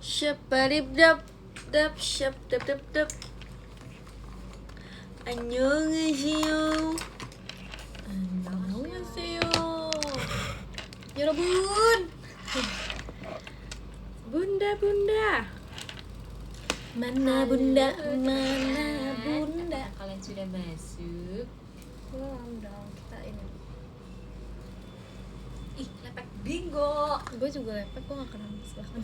Shapadip dap dap shap dap dap dap. Annyeonghaseyo. Annyeonghaseyo. Yorobun. Bunda. Mana bunda, mana bunda. Kalian sudah masuk. Belum dong, kita ini. Ih, lepek bingo. Gue juga lepek, gue gak kenal bahkan.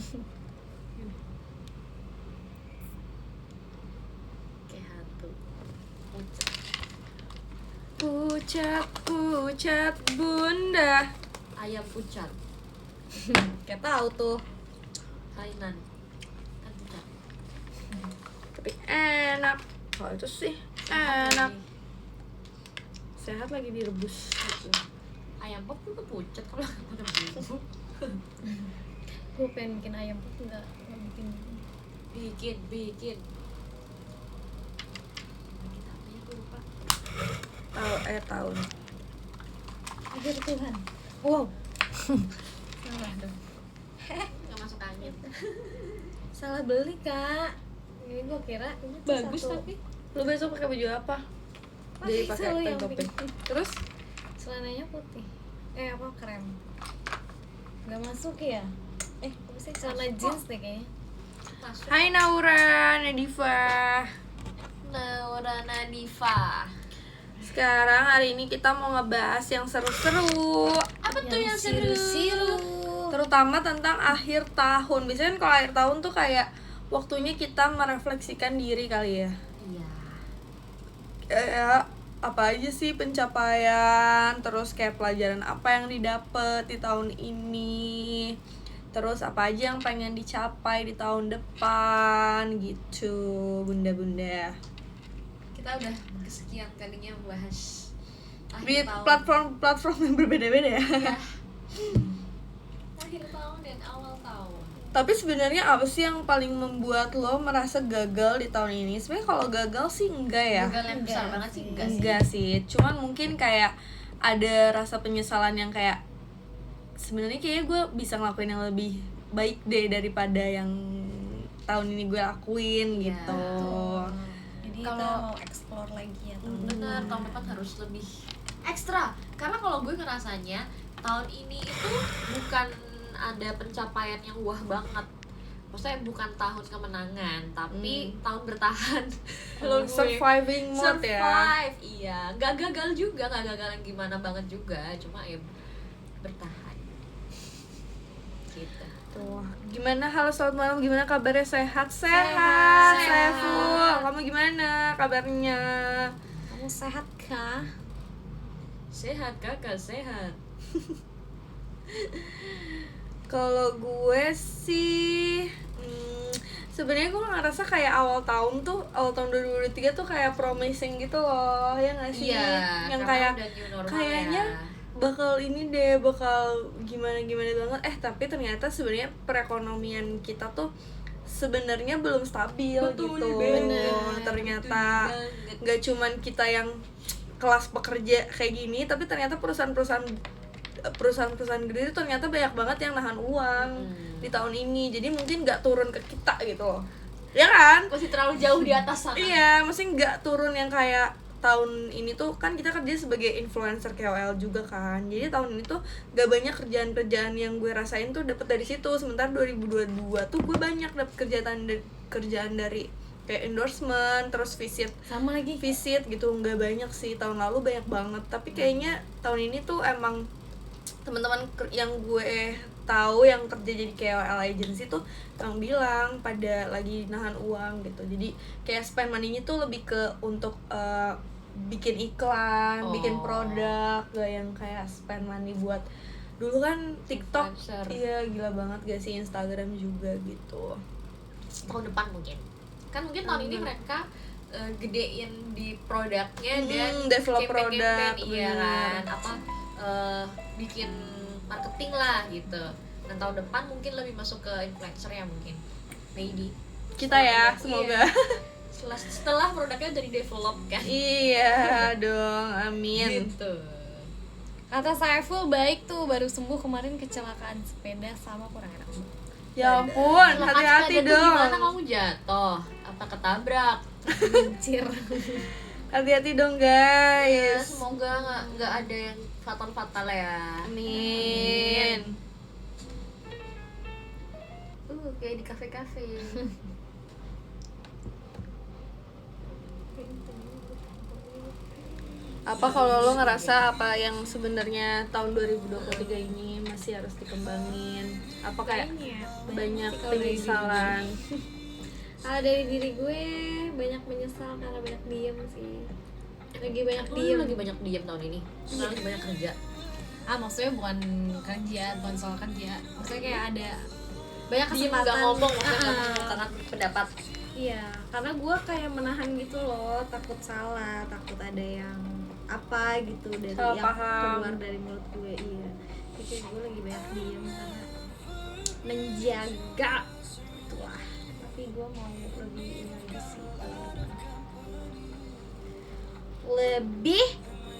Kayak hantu. Pucat bunda. Ayam pucat. Kayak tahu tuh. Hainan. Kan pucat. Tapi enak. Kalau itu sih enak. Sehat lagi direbus gitu. Ayam pop juga pucat kalau ada bumbu. Gue pengen bikin ayam pop, nggak bikin. Bikin. Bikin apa ya, gue lupa. Tahun. Akhir Tuhan. Wow. Salah dong. Nggak masuk angin. Salah beli kak. Ini gue kira ini tuh Bagus satu. tapi. Lu besok pakai baju apa? Jadi pakai selalu tank yang topeng. pink. Terus Celananya putih. Apa krem? Nggak masuk ya? Apa sih celana jeans deh kayaknya. Masuk. hai Naura, Nadifa. Naura Nadifa. Sekarang hari ini kita mau ngebahas yang seru-seru. Apa tuh yang seru? Siru. Terutama tentang akhir tahun. Biasanya kan kalau akhir tahun tuh kayak waktunya kita merefleksikan diri kali ya. Iya. Kayak apa aja sih pencapaian, terus kayak pelajaran apa yang didapat di tahun ini, terus apa aja yang pengen dicapai di tahun depan gitu, bunda-bunda. Kita udah kesekian kalinya membahas Di akhir tahun. platform yang berbeda-beda ya. Iya. Akhir tahun dan awal tahun. Tapi sebenarnya apa sih yang paling membuat lo merasa gagal di tahun ini? Sebenarnya kalau gagal sih enggak ya. Gagal yang besar Enggak banget sih, sih. enggak sih. Enggak sih, cuman mungkin kayak ada rasa penyesalan yang kayak sebenarnya kayaknya gue bisa ngelakuin yang lebih baik deh daripada yang tahun ini gue lakuin Iya, gitu. Jadi kita Kalau- mau explore lagi ya tahun Bener, tahun depan harus lebih ekstra. Karena kalau gue ngerasanya tahun ini itu bukan ada pencapaian yang wah banget. Maksudnya bukan tahun kemenangan, tapi tahun bertahan. Kalau gue Surviving mode ya. survive, iya. Gak gagal juga, gak gagal yang gimana banget juga. Cuma ya bertahan. Gitu. Tuh, gimana? Halo, selamat malam. Gimana kabarnya? Sehat. Sehat. Saiful. Kamu gimana kabarnya? Kamu sehat kah? Sehat kakak, sehat. Kalau gue sih sebenarnya gue ngerasa kayak awal tahun 2023 tuh kayak promising gitu loh, ya nggak sih? Iya, Yang karena kayak udah new normal kayaknya ya. bakal ini deh, bakal gimana banget. Tapi ternyata sebenarnya perekonomian kita tuh sebenarnya belum stabil gitu. bener. Ternyata nggak cuman kita yang kelas pekerja kayak gini, tapi ternyata perusahaan-perusahaan gede itu ternyata banyak banget yang nahan uang di tahun ini. Jadi mungkin nggak turun ke kita gitu loh, ya kan? Masih terlalu jauh di atas sana. Iya, mesti nggak turun yang kayak tahun ini tuh kan kita kerja sebagai influencer KOL juga kan. Jadi tahun ini tuh gak banyak kerjaan yang gue rasain tuh dapet dari situ. Sementara 2022 tuh gue banyak dapet kerjaan dari kayak endorsement, terus visit gitu. Nggak banyak sih, tahun lalu banyak banget. Tapi kayaknya tahun ini tuh emang teman-teman yang gue tahu yang kerja jadi KOL agency tuh yang bilang pada lagi nahan uang gitu. Jadi kayak spend money-nya tuh lebih ke untuk bikin iklan, bikin produk, gak yang kayak spend money buat dulu kan TikTok. Influencer. Iya, gila banget gak sih, Instagram juga gitu. Tahun depan mungkin. Kan mungkin tahun ini mereka gedein di produknya dan develop campaign-campaign, produk, iya bener. kan. Bikin marketing lah gitu. Dan tahun depan mungkin lebih masuk ke influencer ya mungkin. Maybe. Kita ya, semoga. Iya. Setelah produknya udah di develop kan. Iya dong, amin. Gitu. Kata Saiful baik tuh, baru sembuh kemarin kecelakaan sepeda sama kurang enak. Ya ampun, Kecelakaan hati-hati sepeda tuh gimana dong. kamu jatuh? Apa ketabrak? Kincir. Hati-hati dong Ya, guys. semoga nggak ada yang fatal ya. Amin. Kayak di kafe-kafe. Apa kalau lo ngerasa apa yang sebenarnya tahun 2023 ini masih harus dikembangin? Apa kayak banyak Kalau dari penyesalan? Kalau dari diri gue banyak menyesal karena banyak diem sih. Lagi banyak diem. Lagi banyak diem tahun ini. Lagi banyak kerja. Maksudnya bukan kerja, bukan soal kerja. Maksudnya kayak ada banyak Diem kesempatan. nggak ngomong, maksudnya nggak mengutarakan pendapat. Iya, karena gue kayak menahan gitu loh, takut salah, takut ada yang apa gitu dari Salah yang paham. keluar dari mulut gue. Iya, jadi kayak gue lagi banyak diem karena menjaga itulah. Tapi gue mau lebih ini lagi sih, lebih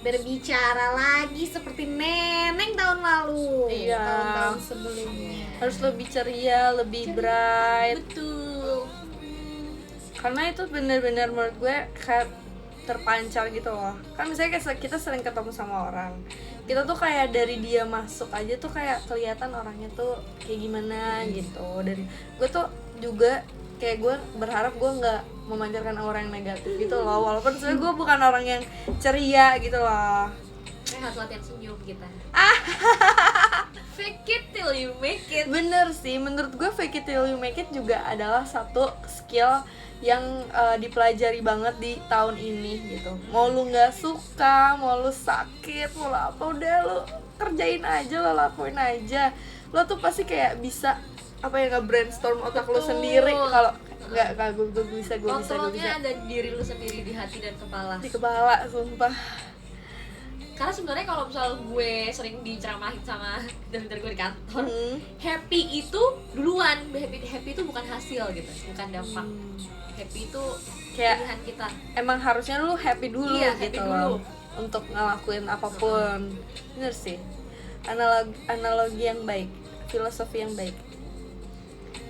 berbicara lagi seperti Neneng tahun lalu, Iya. tahun-tahun sebelumnya. Harus lebih ceria, lebih bright. Betul. Karena itu benar-benar menurut gue kayak terpancar gitu loh. Kan misalnya kayak kita sering ketemu sama orang, kita tuh kayak dari dia masuk aja tuh kayak kelihatan orangnya tuh kayak gimana gitu. Dari gue tuh juga kayak gue berharap gue nggak memancarkan aura yang negatif gitu loh, walaupun sebenarnya gue bukan orang yang ceria gitu loh. Harus latihan senyum kita. Fake it till you make it. Bener sih, menurut gue fake it till you make it juga adalah satu skill yang dipelajari banget di tahun ini gitu. Mau lu nggak suka, mau lu sakit, mau lu apa, udah lu kerjain aja, lo lakuin aja. Lo tuh pasti kayak bisa apa ya, nge-brainstorm otak lu Betul. sendiri. Kalau nggak gue bisa. Kontrolnya ada di diri lu sendiri, di hati dan kepala. Di kepala, sumpah. Karena sebenarnya kalau misal gue sering diceramahin sama dari gue di kantor, happy itu duluan. Happy itu bukan hasil gitu, bukan dampak. Happy itu Kayak pilihan kita. emang harusnya lu happy dulu Iya, happy gitu dulu. loh untuk ngelakuin apapun. Bener sih, analogi yang baik, filosofi yang baik.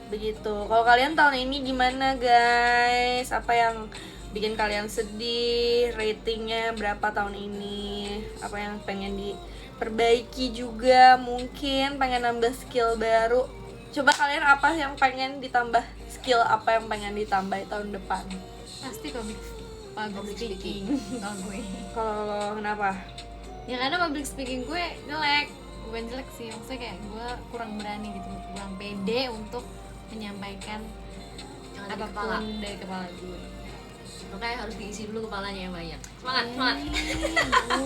Begitu. Kalau kalian tahun ini gimana guys? Apa yang bikin kalian sedih? Ratingnya berapa tahun ini? Apa yang pengen diperbaiki juga? Mungkin pengen nambah skill baru. Coba kalian apa yang pengen ditambah, skill apa yang pengen ditambah tahun depan? Pasti public speaking kalau gue. Kalau lo kenapa? Ya karena public speaking gue jelek. Bukan jelek sih, maksudnya kayak gue kurang berani gitu, kurang pede untuk menyampaikan Yang ada di kepala. apapun dari kepala gue. Makanya harus diisi dulu kepalanya yang banyak. Semangat.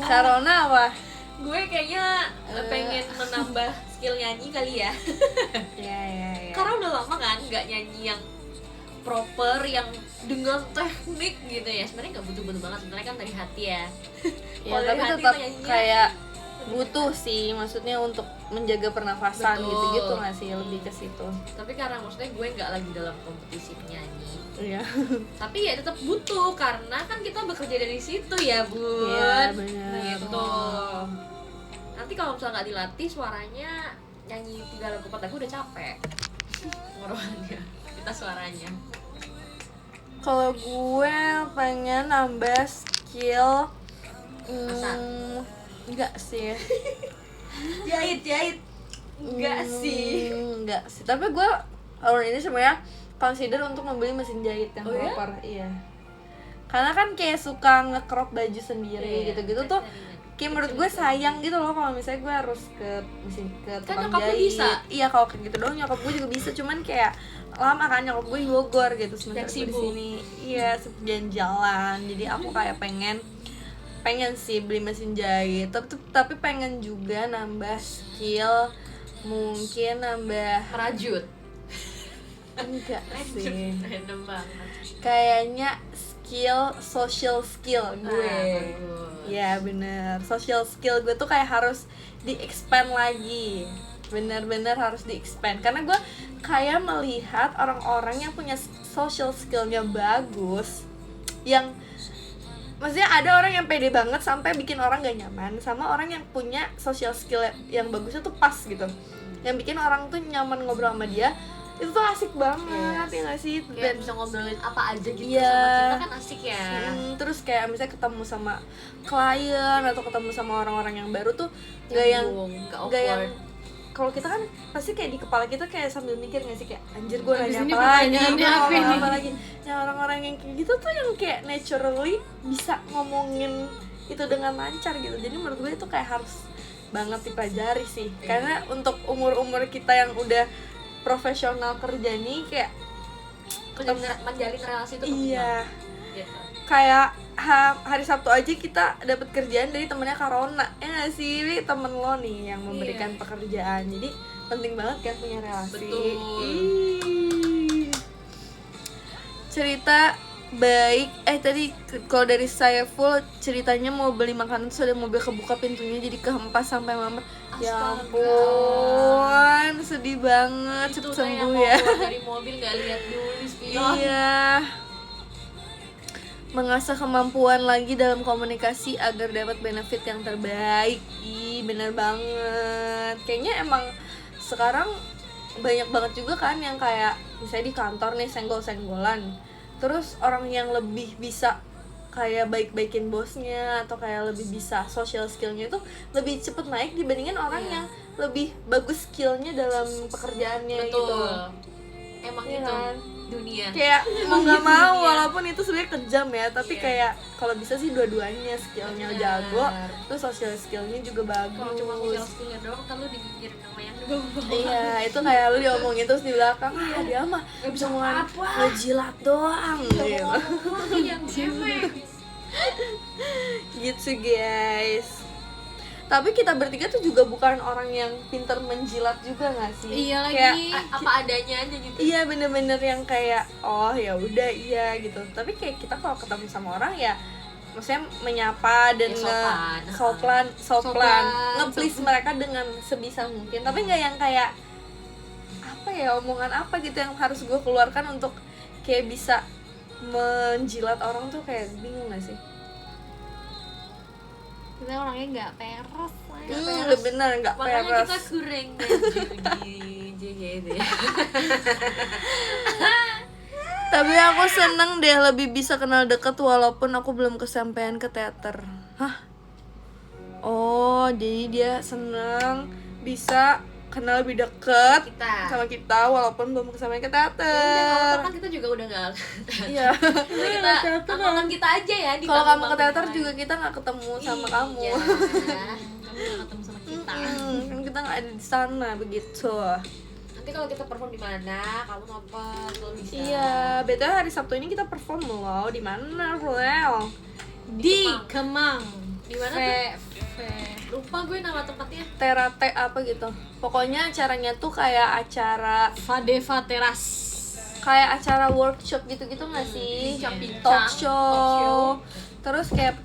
Sarona apa? Gue kayaknya pengen menambah skill nyanyi kali ya. Ya. Karena udah lama kan nggak nyanyi yang proper, yang dengan teknik gitu ya. Sebenarnya nggak butuh banget, sebenarnya kan dari hati ya. Ya, Kalau dari tapi hati tetap nyanyinya kayak butuh sih, maksudnya untuk menjaga pernafasan. Betul. Gitu-gitu nggak sih, lebih ke situ. Tapi karena maksudnya gue nggak lagi dalam kompetisi penyanyi, Iya. tapi ya tetap butuh karena kan kita bekerja dari situ ya bun. Iya, benar. Gitu. Nanti kalau misalnya nggak dilatih suaranya, nyanyi 3 lagu 4 lagu udah capek ngorohannya, kita suaranya. Kalau gue pengen nambah skill Masak. enggak sih. Jahit enggak sih. Enggak sih. Tapi gue tahun ini sebenarnya consider untuk membeli mesin jahit yang Oh ya? proper. Iya. Karena kan kayak suka nge-crop baju sendiri gitu-gitu tuh. Kayak menurut gue sayang gitu loh kalau misalnya gue harus ke tukang nyokap lu jahit. bisa? Iya, kalau kayak gitu doang nyokap gue juga bisa, cuman kayak lama kan nyokap gue di Bogor gitu, sementara gue di sibuk. sini. Iya, jalan-jalan. Jadi aku kayak pengen sih beli mesin jahit. Tapi pengen juga nambah skill, mungkin nambah Rajut. enggak sih. Random banget. Kayaknya social skill gue. Bagus. Ya bener, social skill gue tuh kayak harus di-expand lagi. Bener-bener harus di-expand. Karena gue kayak melihat orang-orang yang punya social skillnya bagus, yang maksudnya ada orang yang pede banget sampai bikin orang gak nyaman, sama orang yang punya social skill yang bagusnya tuh pas gitu, yang bikin orang tuh nyaman ngobrol sama dia, itu tuh asik banget ya nggak sih? Kayak bisa ngobrolin apa aja gitu Iya. sama kita kan asik ya. Terus kayak misalnya ketemu sama klien atau ketemu sama orang-orang yang baru tuh nggak yang kalau kita kan pasti kayak di kepala kita kayak sambil mikir nggak sih kayak anjir gue nanya ini apa lagi, pertanyaannya gua apa ngomong nih? apa lagi. Nah orang-orang yang kayak gitu tuh yang kayak naturally bisa ngomongin itu dengan lancar gitu. Jadi menurut gue itu kayak harus banget dipelajari sih. Karena untuk umur-umur kita yang udah profesional kerja nih kayak menjalin relasi itu penting iya banget, gitu. kayak hari Sabtu aja kita dapat kerjaan dari temennya Karona ya nggak sih, ini temen lo nih yang memberikan pekerjaan, jadi penting banget kan punya relasi. Betul. Ih. Cerita baik tadi kalau dari saya full ceritanya mau beli makanan terus ada mobil kebuka pintunya jadi kehempas sampai mamer. Ya ampun, sedih banget, cepet sembuh ya. Dari mobil nggak lihat dulu spion. Iya. Mengasah kemampuan lagi dalam komunikasi agar dapat benefit yang terbaik. Ih, bener banget. Kayaknya emang sekarang banyak banget juga kan yang kayak misalnya di kantor nih senggol-senggolan. Terus orang yang lebih bisa kayak baik-baikin bosnya atau kayak lebih bisa social skillnya itu lebih cepet naik dibandingin orang yang lebih bagus skillnya dalam pekerjaannya. Betul. Gitu. Emang Iya itu kan? dunia. Kayak mau nggak mau Dunia. walaupun itu sebenarnya kejam ya, tapi kayak kalau bisa sih dua-duanya skillnya Bener. jago, terus social skillnya juga bagus. Kalau cuma social skillnya doang, kan lu dipikirin sama yang juga Iya, itu kayak lu diomongin terus di belakang, dia mah cuma ngejilat doang gitu. yang cewek. Gitu guys. Tapi kita bertiga tuh juga bukan orang yang pinter menjilat juga nggak sih? Iya lagi. Kayak, Apa adanya aja gitu. iya bener-bener yang kayak oh ya udah iya gitu. Tapi kayak kita kalau ketemu sama orang ya maksudnya menyapa dan Ya, soplan nge-please mereka dengan sebisa mungkin. Tapi nggak yang kayak apa ya omongan apa gitu yang harus gue keluarkan untuk kayak bisa menjilat orang tuh kayak bingung gak sih? Kita orangnya nggak peres lah. Udah bener nggak Makanya kita peres. kurang di JGD. Tapi aku seneng deh lebih bisa kenal deket walaupun aku belum kesampaian ke teater. Hah? Oh, jadi dia seneng bisa kenal lebih deket sama kita walaupun belum kesampaian ke teater. Kan kita juga udah nggak. Iya. Kita nonton kita aja ya. Kalau kamu ke teater juga kita nggak ketemu sama kamu. Iya. Kamu nggak ketemu sama kita. Kan kita nggak ada di sana begitu. Nanti kalau kita perform di mana, kamu nonton kalau bisa. Iya, betul hari Sabtu ini kita perform loh. Di mana, Rel? Di Kemang. Di mana tuh? Lupa gue nama tempatnya. Terate apa gitu. Pokoknya acaranya tuh kayak acara Fadeva Teras. kayak acara workshop gitu-gitu nggak sih? Bincang-bincang, Talk talk show. Terus kayak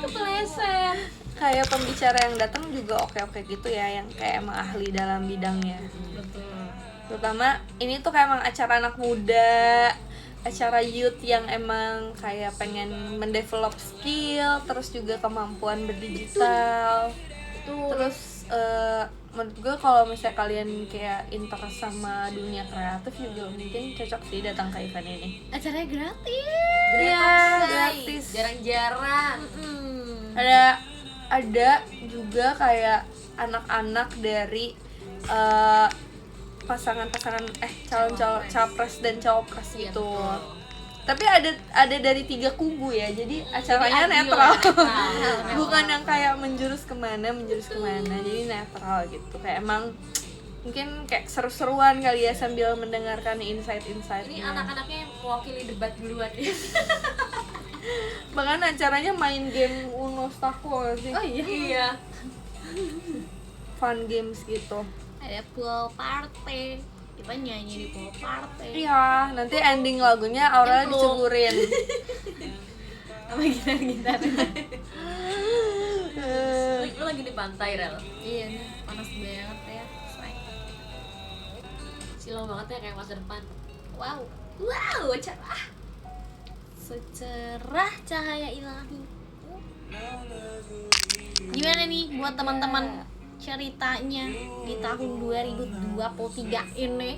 Kepleset. kayak pembicara yang datang juga oke-oke gitu ya, yang kayak emang ahli dalam bidangnya. Betul. Terutama ini tuh kayak emang acara anak muda, acara youth yang emang kayak pengen mendevelop skill, terus juga kemampuan berdigital. Terus menurut gue kalau misalnya kalian kayak interest sama dunia kreatif juga mungkin cocok sih datang ke event ini. Acaranya gratis. Iya, Say. gratis. Jarang-jarang. Ada juga kayak anak-anak dari pasangan-pasangan calon-calon capres dan cawapres Iya, gitu. betul. Tapi ada dari 3 kubu ya, jadi acaranya adil netral. ya. Bukan yang kayak menjurus kemana, jadi netral gitu. Kayak emang mungkin kayak seru-seruan kali ya sambil mendengarkan insight-insightnya. Ini anak-anaknya yang mewakili debat duluan nih. Bahkan acaranya main game Uno Stako sih. Oh iya. Iya. Fun games gitu. Ada pool party. Kita nyanyi di pool party. Iya, nanti ending lagunya Aurel Nyemplung. diceburin. Sama gitar-gitar. Lu lagi di pantai, Rel. Iya nih, panas banget ya. Silau banget ya kayak masa depan. Wow. Wow, cerah. Secerah cahaya ilahi. Gimana nih buat teman-teman ceritanya di tahun 2023 ini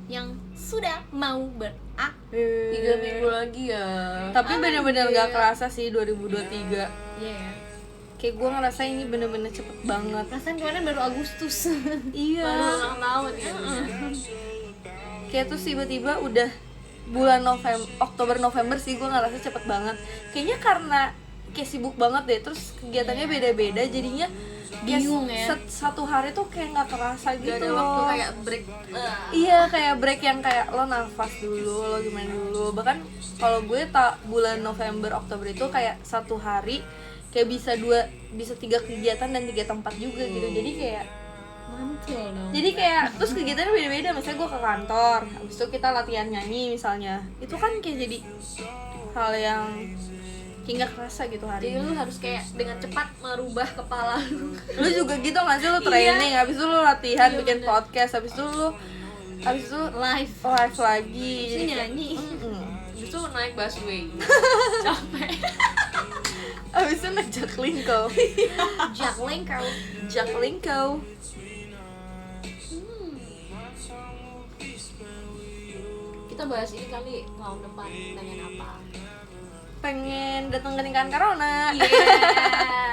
yang sudah mau berakhir. 3 minggu lagi ya. Tapi bener-bener gak kerasa sih 2023. Iya. Kayak gue ngerasa ini bener-bener cepet banget. Perasaan kemarin baru Agustus. Iya. Baru ulang tahun ya. Kayak tuh tiba-tiba udah bulan Oktober November sih, gue ngerasa cepet banget. Kayaknya karena kayak sibuk banget deh, terus kegiatannya beda-beda, jadinya kayak Bingung ya. satu hari tuh kayak nggak kerasa Gak gitu ada loh. waktu kayak break. Iya, kayak break yang kayak lo nafas dulu, lo gimana dulu. Bahkan kalau gue bulan November Oktober itu kayak satu hari kayak bisa 3 kegiatan dan 3 tempat juga gitu. Jadi kayak Mantul dong. jadi kayak terus kegiatannya beda-beda. Misalnya gue ke kantor, habis itu kita latihan nyanyi misalnya, itu kan kayak jadi hal yang kayak nggak kerasa gitu hari Jadi ini. lu harus kayak dengan cepat merubah kepala lu. Lu juga gitu nggak sih, lu training, habis itu lu latihan Iya, bikin bener. podcast, habis itu Live. live lagi. Terus Jadi kayak, nyanyi. Justru naik busway. Capek. habis itu ngejak lingkau. Juggling kau. Jak lingkau. Kita bahas ini kali tahun depan pengen apa? Pengen datang ke nikahan Corona. Yeah.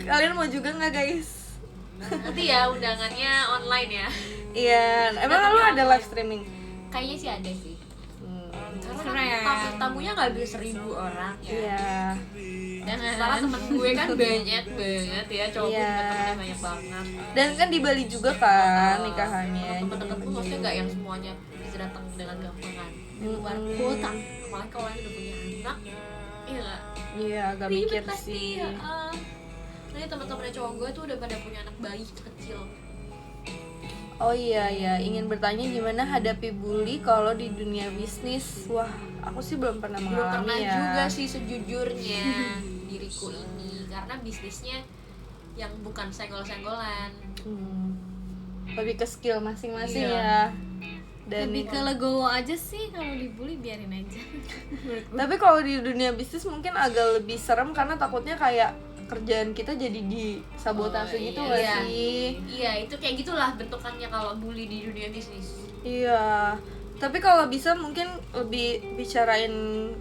Kalian mau juga nggak guys? Nanti ya undangannya online ya. Iya, emang lu ada live streaming? Kayaknya sih ada sih. Karena Keren. kan tamunya nggak bisa 1.000 orang ya. Iya. Sementara temen gue kan banyak banget ya, cowok gue Iya. juga temennya banyak banget. Dan kan di Bali juga kan nikahannya. Temen-temen gue maksudnya nggak yang semuanya bisa datang dengan gampangan. Di luar kota. Apalagi kalau yang udah punya anak, iya nggak? Iya, agak Ribet mikir pasti, sih. ya. Nanti teman-temannya cowok gue tuh udah pada punya anak bayi kecil. Oh iya ya, ingin bertanya gimana hadapi bully kalau di dunia bisnis. Wah, aku sih belum pernah Belum mengalami pernah ya. juga sih sejujurnya diriku ini, karena bisnisnya yang bukan senggol-senggolan. Lebih ke skill masing-masing Iya. ya. Dan Lebih ke legowo aja sih, kalau dibully biarin aja. tapi kalau di dunia bisnis mungkin agak lebih serem karena takutnya kayak kerjaan kita jadi disabotase Oh, gitu iya. nggak Iya. sih? Iya, itu kayak gitulah bentukannya kalau bully di dunia bisnis. Iya. Tapi kalau bisa mungkin lebih bicarain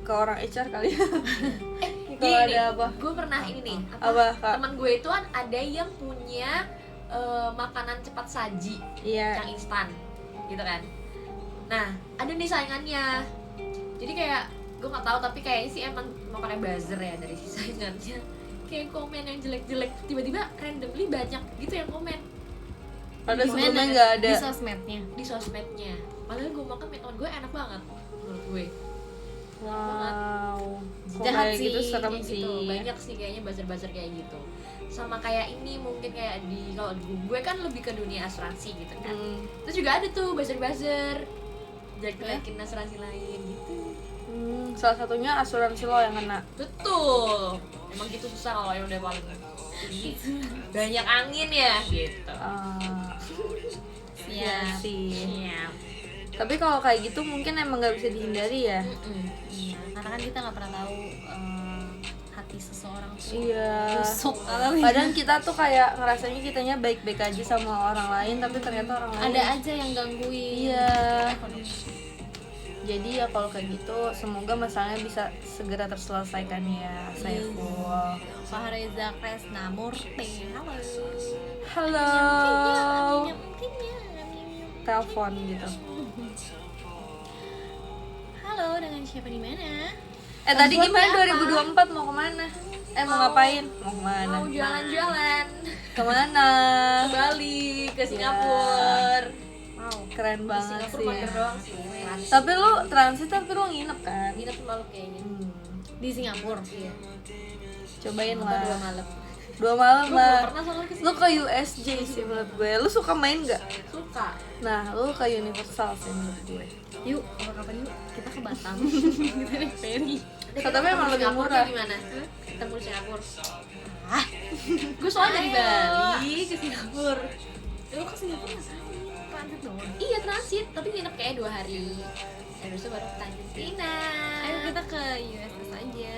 ke orang HR kali ya. Kalau Gini, ada apa? gue pernah ini nih, Apa, Kak? teman gue itu kan ada yang punya makanan cepat saji Iya. yang instan, gitu kan. Nah, ada nih saingannya. Jadi kayak gue nggak tahu, tapi kayaknya sih emang mau pakai buzzer ya dari si saingannya. Kayak komen yang jelek-jelek, tiba-tiba randomly banyak gitu yang komen Padahal Gimana? sebelumnya nggak ada. Di sosmednya. di sosmednya. Padahal gue makan teman gue enak banget menurut gue. Wow. Kok Jahat kayak gitu sih, serem Kayak sih. gitu. Banyak sih kayaknya buzzer-buzzer kayak gitu. Sama kayak ini mungkin kayak di, kalau di gue kan lebih ke dunia asuransi gitu kan. Terus juga ada tuh buzzer-buzzer jelek-jelekin asuransi lain gitu. Salah satunya asuransi lo yang kena. Betul. Emang gitu susah kalau yang udah paling tinggi. Banyak angin ya gitu. Iya sih. Siap. Tapi kalau kayak gitu mungkin emang nggak bisa dihindari ya. Iya, karena kan kita nggak pernah tahu hati seseorang tuh Iya. busuk kali. Kadang kita tuh kayak ngerasanya kitanya baik-baik aja sama orang lain, tapi ternyata orang lain Ada aja yang gangguin. Iya. Jadi ya kalau kayak gitu semoga masalahnya bisa segera terselesaikan ya, Saiful. Pak Reza Kresna Murti. Halo. Halo. Mungkinnya. Telepon gitu. Halo, dengan siapa di mana? Tadi gimana apa? 2024 mau kemana? Mau ngapain? Mau kemana? Mau jalan-jalan Kemana? ke Bali, ke Singapura. Wow. Keren Ke banget Singapura sih. mager doang sih. Transit. Tapi lu transit tapi lu nginep kan? Nginep sama lu kayaknya. Di Singapura. Iya. Cobain Apa 2 lah. malam. 2 malam Lu lah. belum pernah soalnya ke Lu ke USJ sih menurut gue. Lu suka main nggak? Suka. Nah, lu ke Universal sih menurut gue. Yuk, kapan yuk? Kita ke Batam. Kita naik ferry. Tapi emang lebih murah. Gimana? Ketemu di Singapura. Gue soalnya dari Bali ke Singapura. Lu ke Singapura ngapain? Transit doang. Iya transit, tapi nginep kayak 2 hari. Habis itu baru ke Argentina. Ayo kita ke USS aja.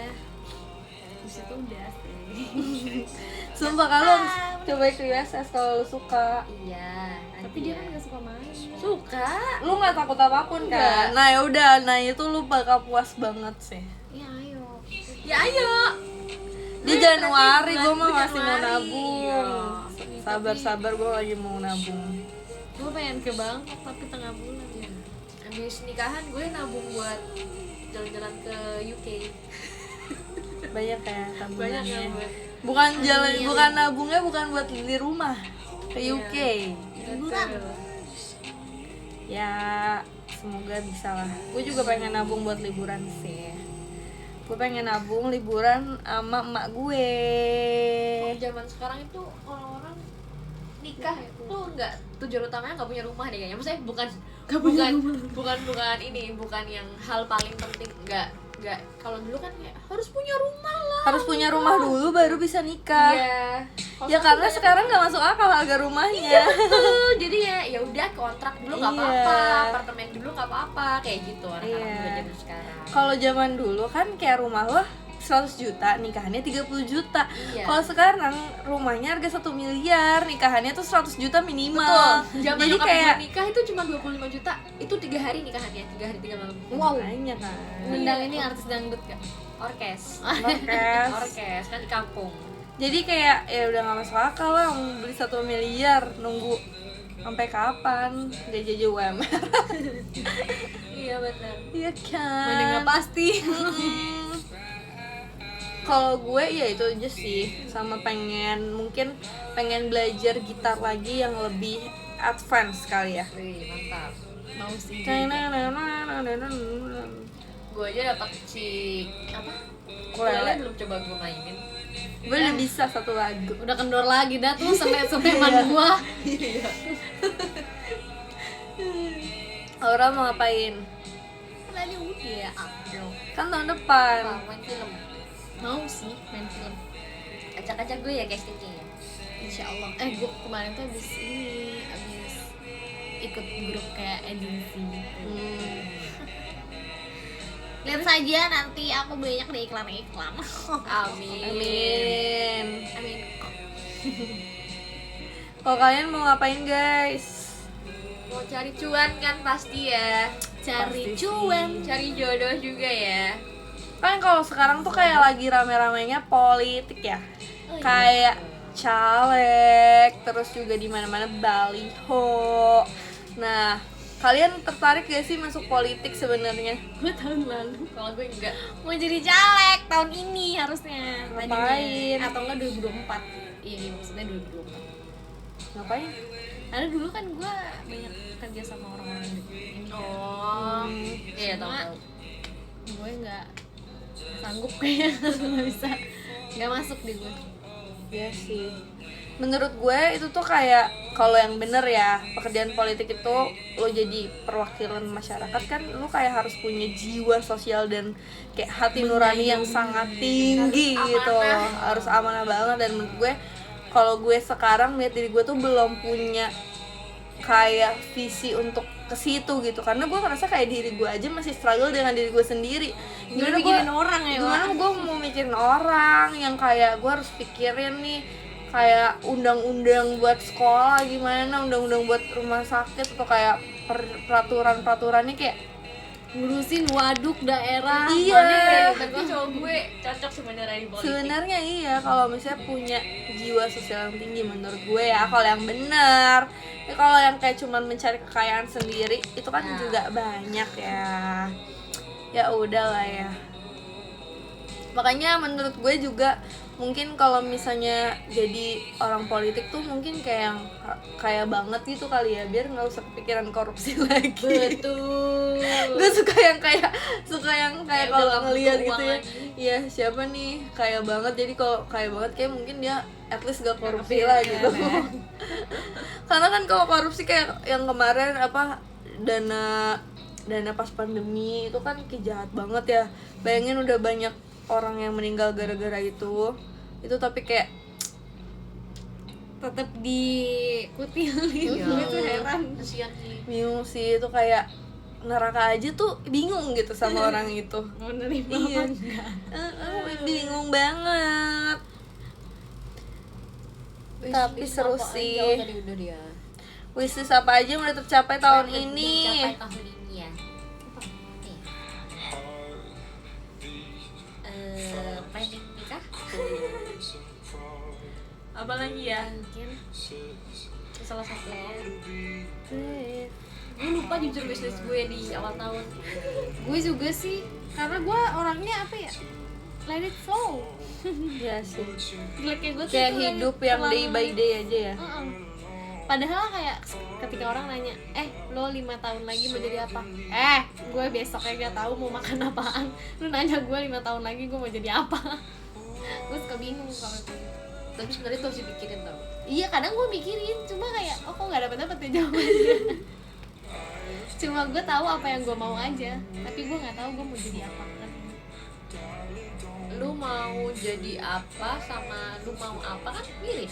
di situ udah sih. Sumpah kalau harus coba ke USS kalau lu suka. Iya, Tapi dia kan gak suka main. suka. Lu nggak takut apapun kan? Nah ya udah, nah itu lu bakal puas banget sih. Ya ayo. Ya ayo. Di Januari gue mah masih mau nabung. Sabar gue lagi mau nabung. Gue pengen ke Bangkok tapi tengah bulan ya. Habis nikahan gue nabung buat jalan-jalan ke UK. Banyak ya tabungannya. buat Bukan bukan nabungnya bukan buat di rumah ke UK. Liburan. Ya semoga bisa lah. Gue juga pengen nabung buat liburan sih. Gue pengen nabung liburan sama emak gue. zaman sekarang itu orang-orang nikah itu nggak, tujuan utamanya nggak punya rumah deh kayaknya. Maksudnya bukan ini, bukan yang hal paling penting, nggak. Kalau dulu kan ya, harus punya rumah lah. Harus punya rumah dulu baru bisa nikah. Iya. Ya karena sekarang nggak masuk akal harga rumahnya. Iya betul. Jadi ya udah kontrak dulu nggak Iya. apa-apa, apartemen dulu nggak apa-apa, kayak gitu anak-anak Iya. muda zaman sekarang. Kalau zaman dulu kan kayak rumah lo 100 juta, nikahannya 30 juta. Iya. Kalau sekarang rumahnya harga 1 miliar, nikahannya tuh 100 juta minimal. Betul. Zaman Jadi nyokap kayak gue nikah itu cuma 25 juta. Itu 3 hari nikahannya, 3 hari 3 malam. Wow. Banyak kan. Ngundang ini artis dangdut gak? Orkes. Orkes. Orkes kan di kampung. Jadi kayak ya udah nggak masuk akal lah beli 1 miliar, nunggu sampai kapan jajan UMR. Iya benar. Iya kan. Mana nggak pasti. Kalau gue ya itu aja sih, sama mungkin pengen belajar gitar lagi yang lebih advance kali ya. Wih, mantap. Mau sih. Gue aja dapat si apa? Ukulele. Ukulele belum coba gue mainin. Gue udah bisa 1 lagu. Udah kendor lagi dah tuh sampai man gua. Iya. Aura mau ngapain? Tadi udah ya. Kan tahun depan. Main film. Mau sih main film. Acak-acak gue ya castingnya ya. Insya Allah. Gue kemarin tuh abis ikut grup kayak agency. Lihat saja nanti aku banyak di iklan-iklan. Amin. Amin. Amin. Kalau kalian mau ngapain guys? Mau cari cuan kan pasti ya. Cari Pasti cuan. Cari jodoh juga ya. Kan kalau sekarang tuh kayak lagi rame-ramenya politik ya. Kayak caleg, terus juga di mana-mana baliho. Nah, kalian tertarik gak sih masuk politik sebenarnya? Gue tahun lalu Kalau gue enggak. mau jadi caleg tahun ini harusnya. Ngapain? Atau enggak 2024. Iya, maksudnya 2024. Ngapain? Karena dulu kan gue banyak kerja sama orang-orang ini. Oh. Iya, Cuma tahu. gue nggak sanggup kayaknya, nggak bisa, nggak masuk di gue. Iya sih. Menurut gue itu tuh kayak kalau yang bener ya, pekerjaan politik itu lo jadi perwakilan masyarakat kan lo kayak harus punya jiwa sosial dan kayak hati nurani yang sangat tinggi gitu. Harus amanah banget. Dan menurut gue kalau gue sekarang lihat diri gue tuh belum punya kayak visi untuk ke situ gitu, karena gue ngerasa kayak diri gue aja masih struggle dengan diri gue sendiri. Gimana mikirin orang ya, gimana gue mau mikirin orang yang kayak gue harus pikirin nih kayak undang-undang buat sekolah gimana, undang-undang buat rumah sakit, atau kayak peraturan-peraturannya kayak ngurusin waduk daerah. iya. Tapi cowok gue cocok sebenarnya di politik. Sebenarnya iya, kalau misalnya punya jiwa sosial yang tinggi menurut gue ya, kalau yang benar. Ya, kalau yang kayak cuman mencari kekayaan sendiri itu kan Nah. juga banyak ya. Ya udahlah ya. Makanya menurut gue juga mungkin kalau misalnya jadi orang politik tuh mungkin kayak yang kaya banget gitu kali ya, biar nggak usah kepikiran korupsi lagi. Betul. Gue suka yang kayak Kayak kalau udah nggak ngeliat butuh gitu uang ya, lagi. iya siapa nih kaya banget, jadi kalau kaya banget kayak mungkin dia at least gak korupsi lah gitu. Karena kan kalau korupsi kayak yang kemarin apa dana pas pandemi itu kan jahat banget ya. Bayangin udah banyak orang yang meninggal gara-gara itu tapi kayak Tetap dikutilin. Iya. Gue tuh heran. Kasian sih. bingung sih itu kayak neraka aja tuh bingung gitu sama orang itu. Mau nerima Iya. apa enggak? Bingung banget. Tapi seru sih. Tadi udah dia. Wishlist apa aja yang udah tercapai tahun ini? Tercapai tahun ini ya. Planning nikah? Apa lagi ya? Mungkin Salah satunya. Gue lupa jujur wishlist gue di awal tahun. gue juga sih, karena gue orangnya apa ya, let it flow. Iya sih. Jeleknya gue tuh Kayak itu hidup yang day by day aja ya. Padahal kayak ketika orang nanya, lo 5 tahun lagi mau jadi apa? Gue besoknya gak tahu mau makan apaan. Lu nanya gue 5 tahun lagi gue mau jadi apa? Gue suka bingung kalau gitu. Tapi sebenarnya tuh harus dipikirin tau. Iya, kadang gue mikirin, cuma kayak kok gak dapet ya jawabannya. Cuma gue tahu apa yang gue mau aja, tapi gue nggak tahu gue mau jadi apa. Lu mau jadi apa sama lu mau apa kan mirip.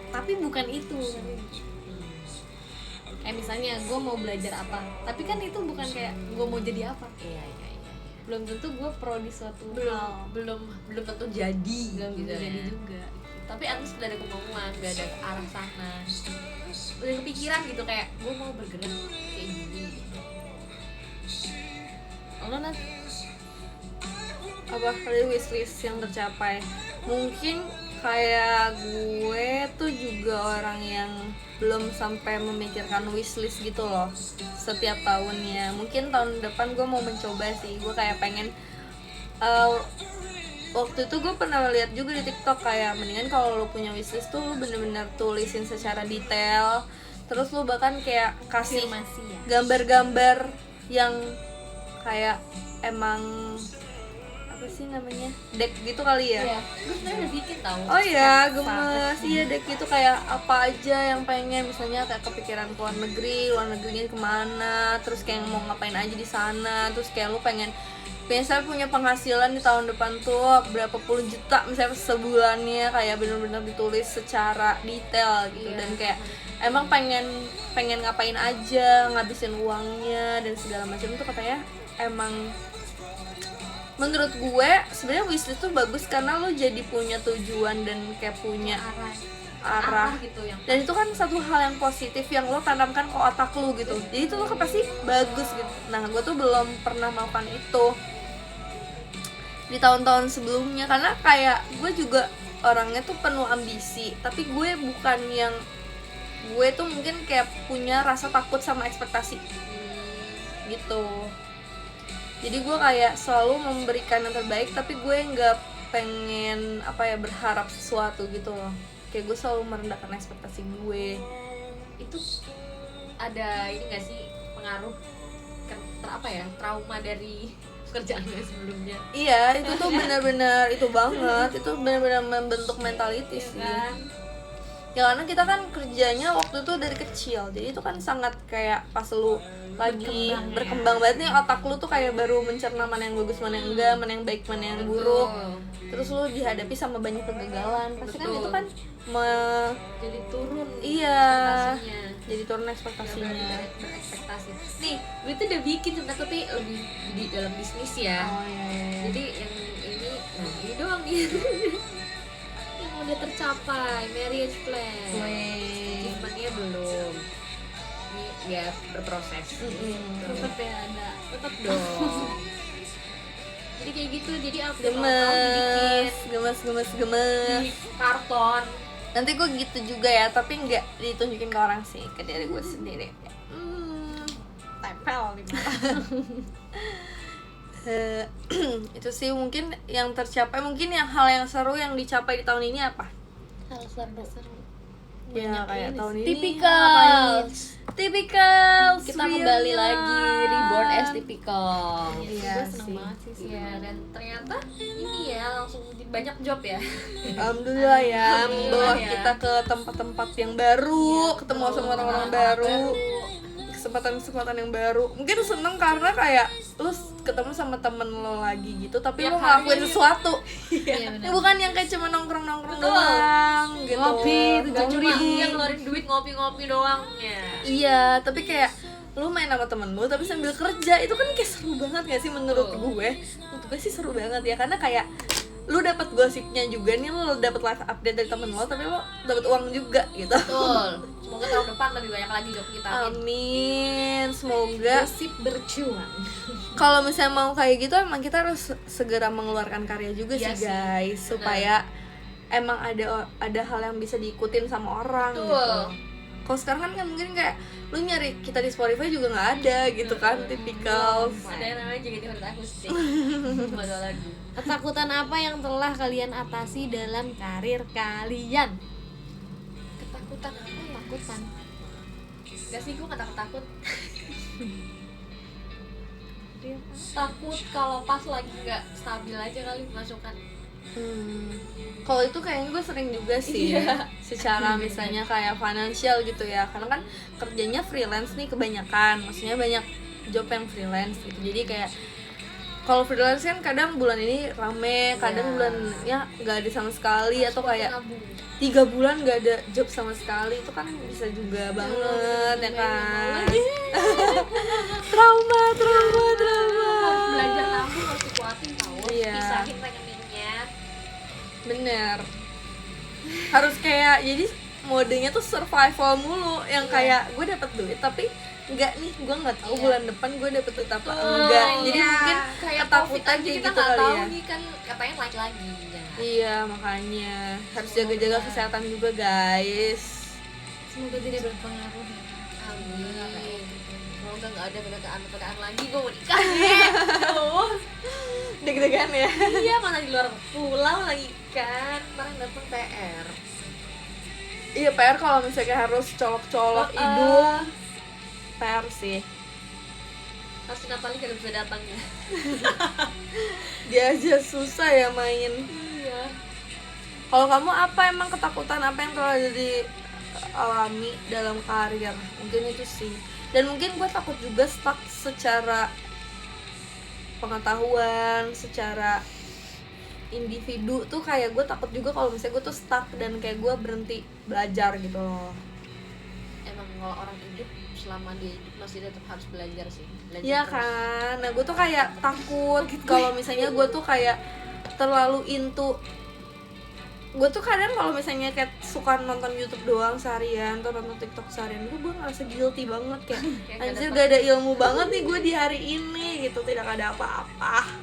Tapi bukan itu. Misalnya gue mau belajar apa, tapi kan itu bukan kayak gue mau jadi apa. Iya. Belum tentu gue pro di suatu hal. Belum tentu jadi. Belum tentu gitu jadi ya. juga. Tapi at least udah ada kemauan, udah ada ke arah sana. Udah kepikiran gitu kayak gue mau bergerak kayak gini. Lo nanti Apa dari wishlist yang tercapai? Mungkin kayak gue tuh juga orang yang belum sampai memikirkan wishlist gitu loh setiap tahunnya. Mungkin tahun depan gue mau mencoba sih. Gue kayak pengen waktu itu gue pernah lihat juga di TikTok kayak mendingan kalau lo punya wishlist tuh lo bener-bener tulisin secara detail. Terus lo bahkan kayak kasih afirmasi ya. gambar-gambar yang kayak emang apa sih namanya, deck gitu kali ya. Iya. Gue sebenarnya udah bikin tau. Oh iya, gemes. Iya, deck gitu kayak apa aja yang pengen, misalnya kayak kepikiran ke luar negerinya kemana, terus kayak mau ngapain aja di sana, terus kayak lu pengen biasanya punya penghasilan di tahun depan tuh berapa puluh juta misalnya sebulannya, kayak bener-bener ditulis secara detail gitu. Dan kayak emang pengen ngapain aja, ngabisin uangnya dan segala macam itu katanya emang menurut gue sebenarnya wishlist tuh bagus karena lo jadi punya tujuan dan kayak punya arah gitu yang dan itu kan satu hal yang positif yang lo tanamkan ke otak lo gitu, jadi itu lo pasti bagus gitu. Nah gue tuh belum pernah melakukan itu di tahun-tahun sebelumnya karena kayak gue juga orangnya tuh penuh ambisi, tapi gue bukan yang gue tuh mungkin kayak punya rasa takut sama ekspektasi gitu. Jadi gue kayak selalu memberikan yang terbaik, tapi gue nggak pengen berharap sesuatu gitu loh. Kayak gue selalu merendahkan ekspektasi gue. itu ada ini nggak sih pengaruh trauma dari pekerjaan gue sebelumnya? Iya, itu tuh benar-benar itu banget. Itu benar-benar membentuk mentality sih. Ya karena kita kan kerjanya waktu itu dari kecil, jadi itu kan sangat kayak pas lu lagi berkembang banget nih, otak lu tuh kayak baru mencerna mana yang bagus, mana yang enggak, mana yang baik, mana yang buruk. Terus lu dihadapi sama banyak kegagalan, pasti kan itu kan Jadi turun iya, ekspektasinya. jadi turun ekspektasinya. Berekspektasi. Nih, gue tuh udah bikin sebenarnya tapi lebih di dalam bisnis ya. Iya. Jadi yang ini doang nih. Yang udah tercapai, marriage plan. Achievementnya belum. Ini ya berproses. Tetep ya ada. Tetap dong. Jadi kayak gitu, jadi update dibikin Gemes. di karton. Nanti gue gitu juga ya, tapi nggak ditunjukin ke orang sih, ke diri gue sendiri. Tempel di mata. Itu sih mungkin yang tercapai. Mungkin yang hal yang seru yang dicapai di tahun ini apa? Hal seru. Ya kayak tahun ini Typical. Kita reunion. kembali lagi reborn as typical. Iya Gue seneng sih. banget sih. Iya, dan ternyata ini ya langsung banyak job ya. Alhamdulillah ya, Alhamdulillah membawa ya. kita ke tempat-tempat yang baru, ketemu sama orang-orang baru, kesempatan-kesempatan yang baru. Mungkin seneng karena kayak lu ketemu sama temen lo lagi gitu, tapi Tiap lo ngelakuin hari. sesuatu. Iya Ini bukan yang kayak cuma nongkrong-nongkrong doang gitu. Ngopi, Gak cuma 7.000. dia ngeluarin duit ngopi-ngopi doang ya. Iya, tapi kayak lu main sama temen lu tapi sambil kerja, itu kan kayak seru banget gak sih menurut gue sih seru banget ya, karena kayak lu dapat gosipnya juga nih, lu dapat live update dari temen lo tapi lu dapat uang juga gitu. Betul. Semoga tahun depan lebih banyak lagi job kita. Amin, semoga. Gosip bercuan. Kalau misalnya mau kayak gitu emang kita harus segera mengeluarkan karya juga Iya sih guys, supaya emang ada hal yang bisa diikutin sama orang Betul. gitu. Kalau sekarang kan mungkin kayak lu nyari kita di Spotify juga nggak ada gitu kan, tipikal. Ada yang namanya JKT Wanita Akustik. Cuma 2 lagu. Ketakutan apa yang telah kalian atasi dalam karir kalian? Ketakutan apa ya? Ketakutan. Gak sih, gue gak takut. Takut kalau pas lagi gak stabil aja kali masukan. Kalau itu kayaknya gue sering juga sih, secara misalnya kayak financial gitu ya, karena kan kerjanya freelance nih kebanyakan, maksudnya banyak job yang freelance gitu, jadi kayak kalau freelance kan kadang bulan ini rame, kadang bulannya nggak ada sama sekali, atau kayak 3 bulan nggak ada job sama sekali, itu kan bisa juga banget ya kan. trauma Harus belajar nabung, harus dikuatin tau. Iya. Pisahin rekeningnya. Bener, harus kayak jadi modenya tuh survival mulu, yang kayak gue dapet duit tapi enggak nih, gue nggak tahu bulan depan gue dapet duit apa enggak, jadi mungkin kayak ketakutan COVID aja kayak kita gitu nggak kali tahu ya. nih kan, katanya naik lagi ya. Iya, makanya harus jaga-jaga kesehatan juga guys. Semoga tidak berpengaruh ya. Amin. Semoga nggak ada PPKN lagi, gue mau nikah nih. Aduh. Deg-degan ya. Iya, mana di luar pulau lagi kan, kemarin datang PR. Iya, PR kalau misalnya harus colok-colok hidung, PR sih. Pasti Natali gak bisa datang ya. Dia aja susah ya main. Iya. Kalau kamu apa emang ketakutan apa yang telah dialami dalam karir? Mungkin itu sih. Dan mungkin gue takut juga stuck secara pengetahuan, secara individu tuh, kayak gue takut juga kalau misalnya gue tuh stuck dan kayak gue berhenti belajar gitu loh. Emang kalau orang hidup, selama dia hidup masih tetap harus belajar sih. Belajar Iya terus. kan, nah gue tuh kayak takut kalau misalnya gue tuh kayak terlalu into. Gue tuh kadang kalau misalnya kayak suka nonton YouTube doang seharian atau nonton TikTok seharian, gue ngerasa guilty banget kayak anjir gak ada ilmu banget nih gue di hari ini gitu, tidak ada apa-apa,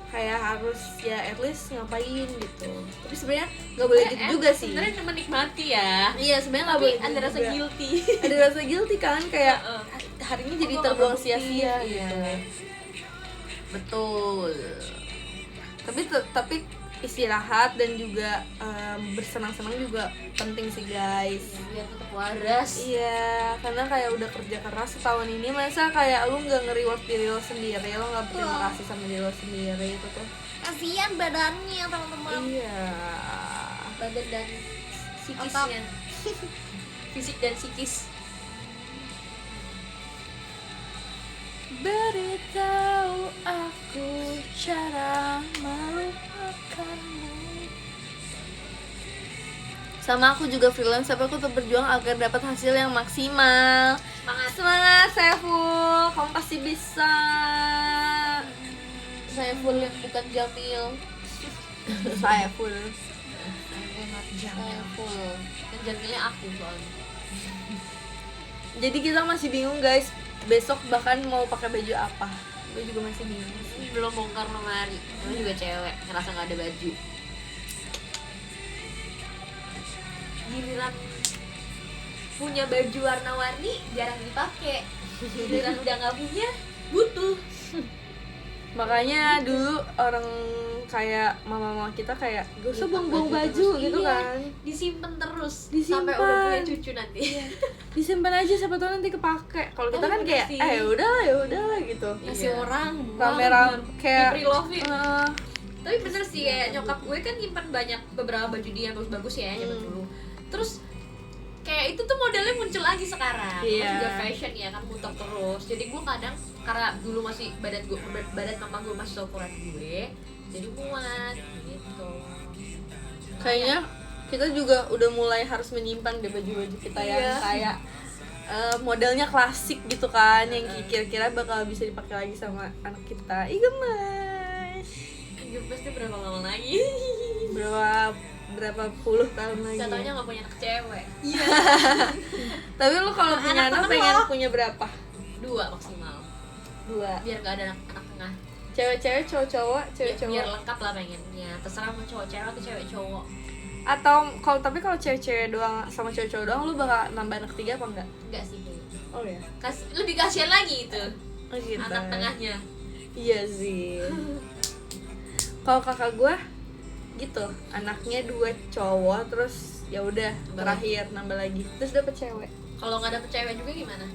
kayak harus ya at least ngapain gitu. Tapi sebenarnya nggak boleh gitu juga sih. Sebenarnya menikmati ya. Iya, sebenarnya nggak Tapi boleh ada gitu rasa juga. guilty. Ada rasa guilty kan, kayak hari ini jadi Gua nggak terbuang produktif, sia-sia iya. gitu. Betul. Tapi istirahat dan juga bersenang-senang juga penting sih guys. Biar tetap waras. Iya, karena kayak udah kerja keras setahun ini, masa kayak lu nggak nge-reward diri lo sendiri, lo nggak berterima kasih sama diri lo sendiri, itu tuh Kasihan badannya teman-teman. iya. Badan dan psikisnya. Fisik dan psikis. Beritahu aku cara melupakanmu. Sama aku juga freelance, tapi aku tetap berjuang agar dapat hasil yang maksimal. Semangat Saiful, kamu pasti bisa. Saiful yang bukan Jamil. Saiful. Saiful. Dan jamilnya aku soalnya. Jadi kita masih bingung guys, besok bahkan mau pakai baju apa. Gue juga masih bingung sih. Belum bongkar lemari. Namanya juga cewek, ngerasa gak ada baju. Giliran punya baju warna-warni jarang dipakai. Giliran udah nggak punya, butuh. Makanya dulu orang kayak mama-mama kita kayak gak usah buang-buang baju terus. gitu Iya, kan. disimpan terus Disimpan. sampai udah punya cucu nanti. Disimpan aja, siapa tahu nanti kepake. Kalau kita kan bener kayak sih. ya udahlah gitu. Kasih Iya. orang, Kamera kayak Di-prelovin. eh, Tapi bener sih, kayak nyokap gue kan nyimpan banyak beberapa baju dia yang bagus-bagus ya zaman dulu. Terus kayak itu tuh modelnya muncul lagi sekarang. Iya. Juga fashion ya kan, muter terus. Jadi gue kadang karena dulu masih badan mama gue masih seukuran gue, jadi muat gitu. kayaknya kita juga udah mulai harus menyimpan deh baju-baju kita yang Iya. kayak modelnya klasik gitu kan, yang kira-kira bakal bisa dipakai lagi sama anak kita. Ih gemes. Pasti berapa lama lagi? berapa puluh tahun lagi. Contohnya nggak punya anak cewek. Iya. Tapi lu kalau punya anak pengen punya berapa? 2 maksimal. 2. Biar nggak ada anak tengah. Cewek-cewek, cowok-cowok, Biar cewek-cowok. lengkap lah pengennya. Terserah mau cowok-cewek atau cewek-cowok. Atau kalau cewek-cewek doang sama cowok-cowok doang, lu bakal nambah anak 3 apa enggak? Enggak sih kayaknya. Oh ya. Lebih kasihan lagi itu. Oh gitu. Anak tengahnya. Iya sih. Kalau kakak gue gitu, anaknya 2 cowok, terus ya udah terakhir nambah lagi, terus dapet cewek. Kalau nggak dapet cewek juga gimana?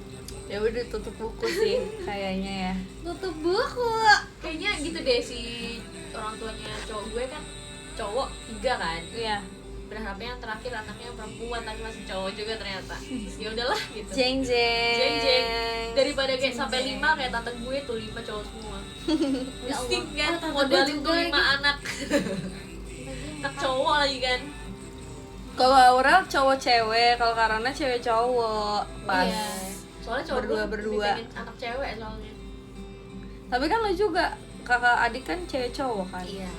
Ya udah tutup buku sih kayaknya ya. Tutup buku. Kayaknya gitu deh si orang tuanya cowok gue kan cowok 3 kan. Iya. Berharapnya yang terakhir anaknya perempuan tapi masih cowok juga ternyata. Ya udahlah gitu. Jeng jeng. Jeng jeng. Daripada kayak sampai 5 kayak tante gue tuh 5 cowok semua. Ya Pusing Allah. kan Oh, tante modalin gue tuh juga 5 lagi. anak. Anak cowok lagi kan. Kalau Aurel cowok cewek, kalau Karana cewek cowok. Pas. Iya. Soalnya cowok gue Berdua. lebih pengen anak cewek soalnya. Tapi kan lo juga kakak adik kan cewek cowok kan. Iya.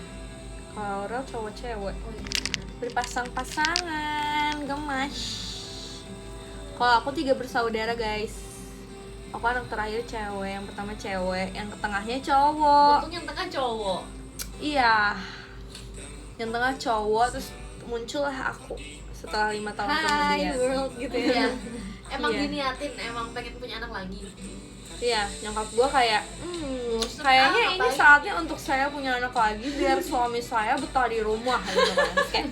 Kalau Aurel cowok cewek. Oh iya. Berpasang-pasangan, gemas. Kalau aku 3 bersaudara guys. Aku anak terakhir cewek, yang pertama cewek, yang ketengahnya cowok. Untung yang tengah cowok. Iya. Yang tengah cowok, terus muncullah aku setelah 5 tahun Hi kemudian. world gitu Iya. ya. Emang Iya. diniatin, emang pengen punya anak lagi. Iya, nyokap gue kayak kayaknya ini ngapain? saatnya untuk saya punya anak lagi biar suami saya betah di rumah gitu kan. Terus kayak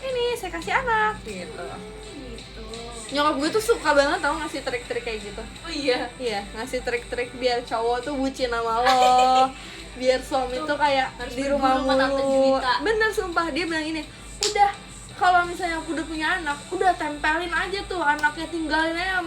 ini saya kasih anak gitu. Gitu. Nyokap gue tuh suka banget tau ngasih trik-trik kayak gitu. Oh iya. Iya, ngasih trik-trik biar cowok tuh bucin sama lo, biar suami tuh kayak harus di berburu rumah sama Tante mulu. Juwita. Bener sumpah, dia bilang gini, udah kalau misalnya aku udah punya anak, udah tempelin aja tuh anaknya, tinggalin aja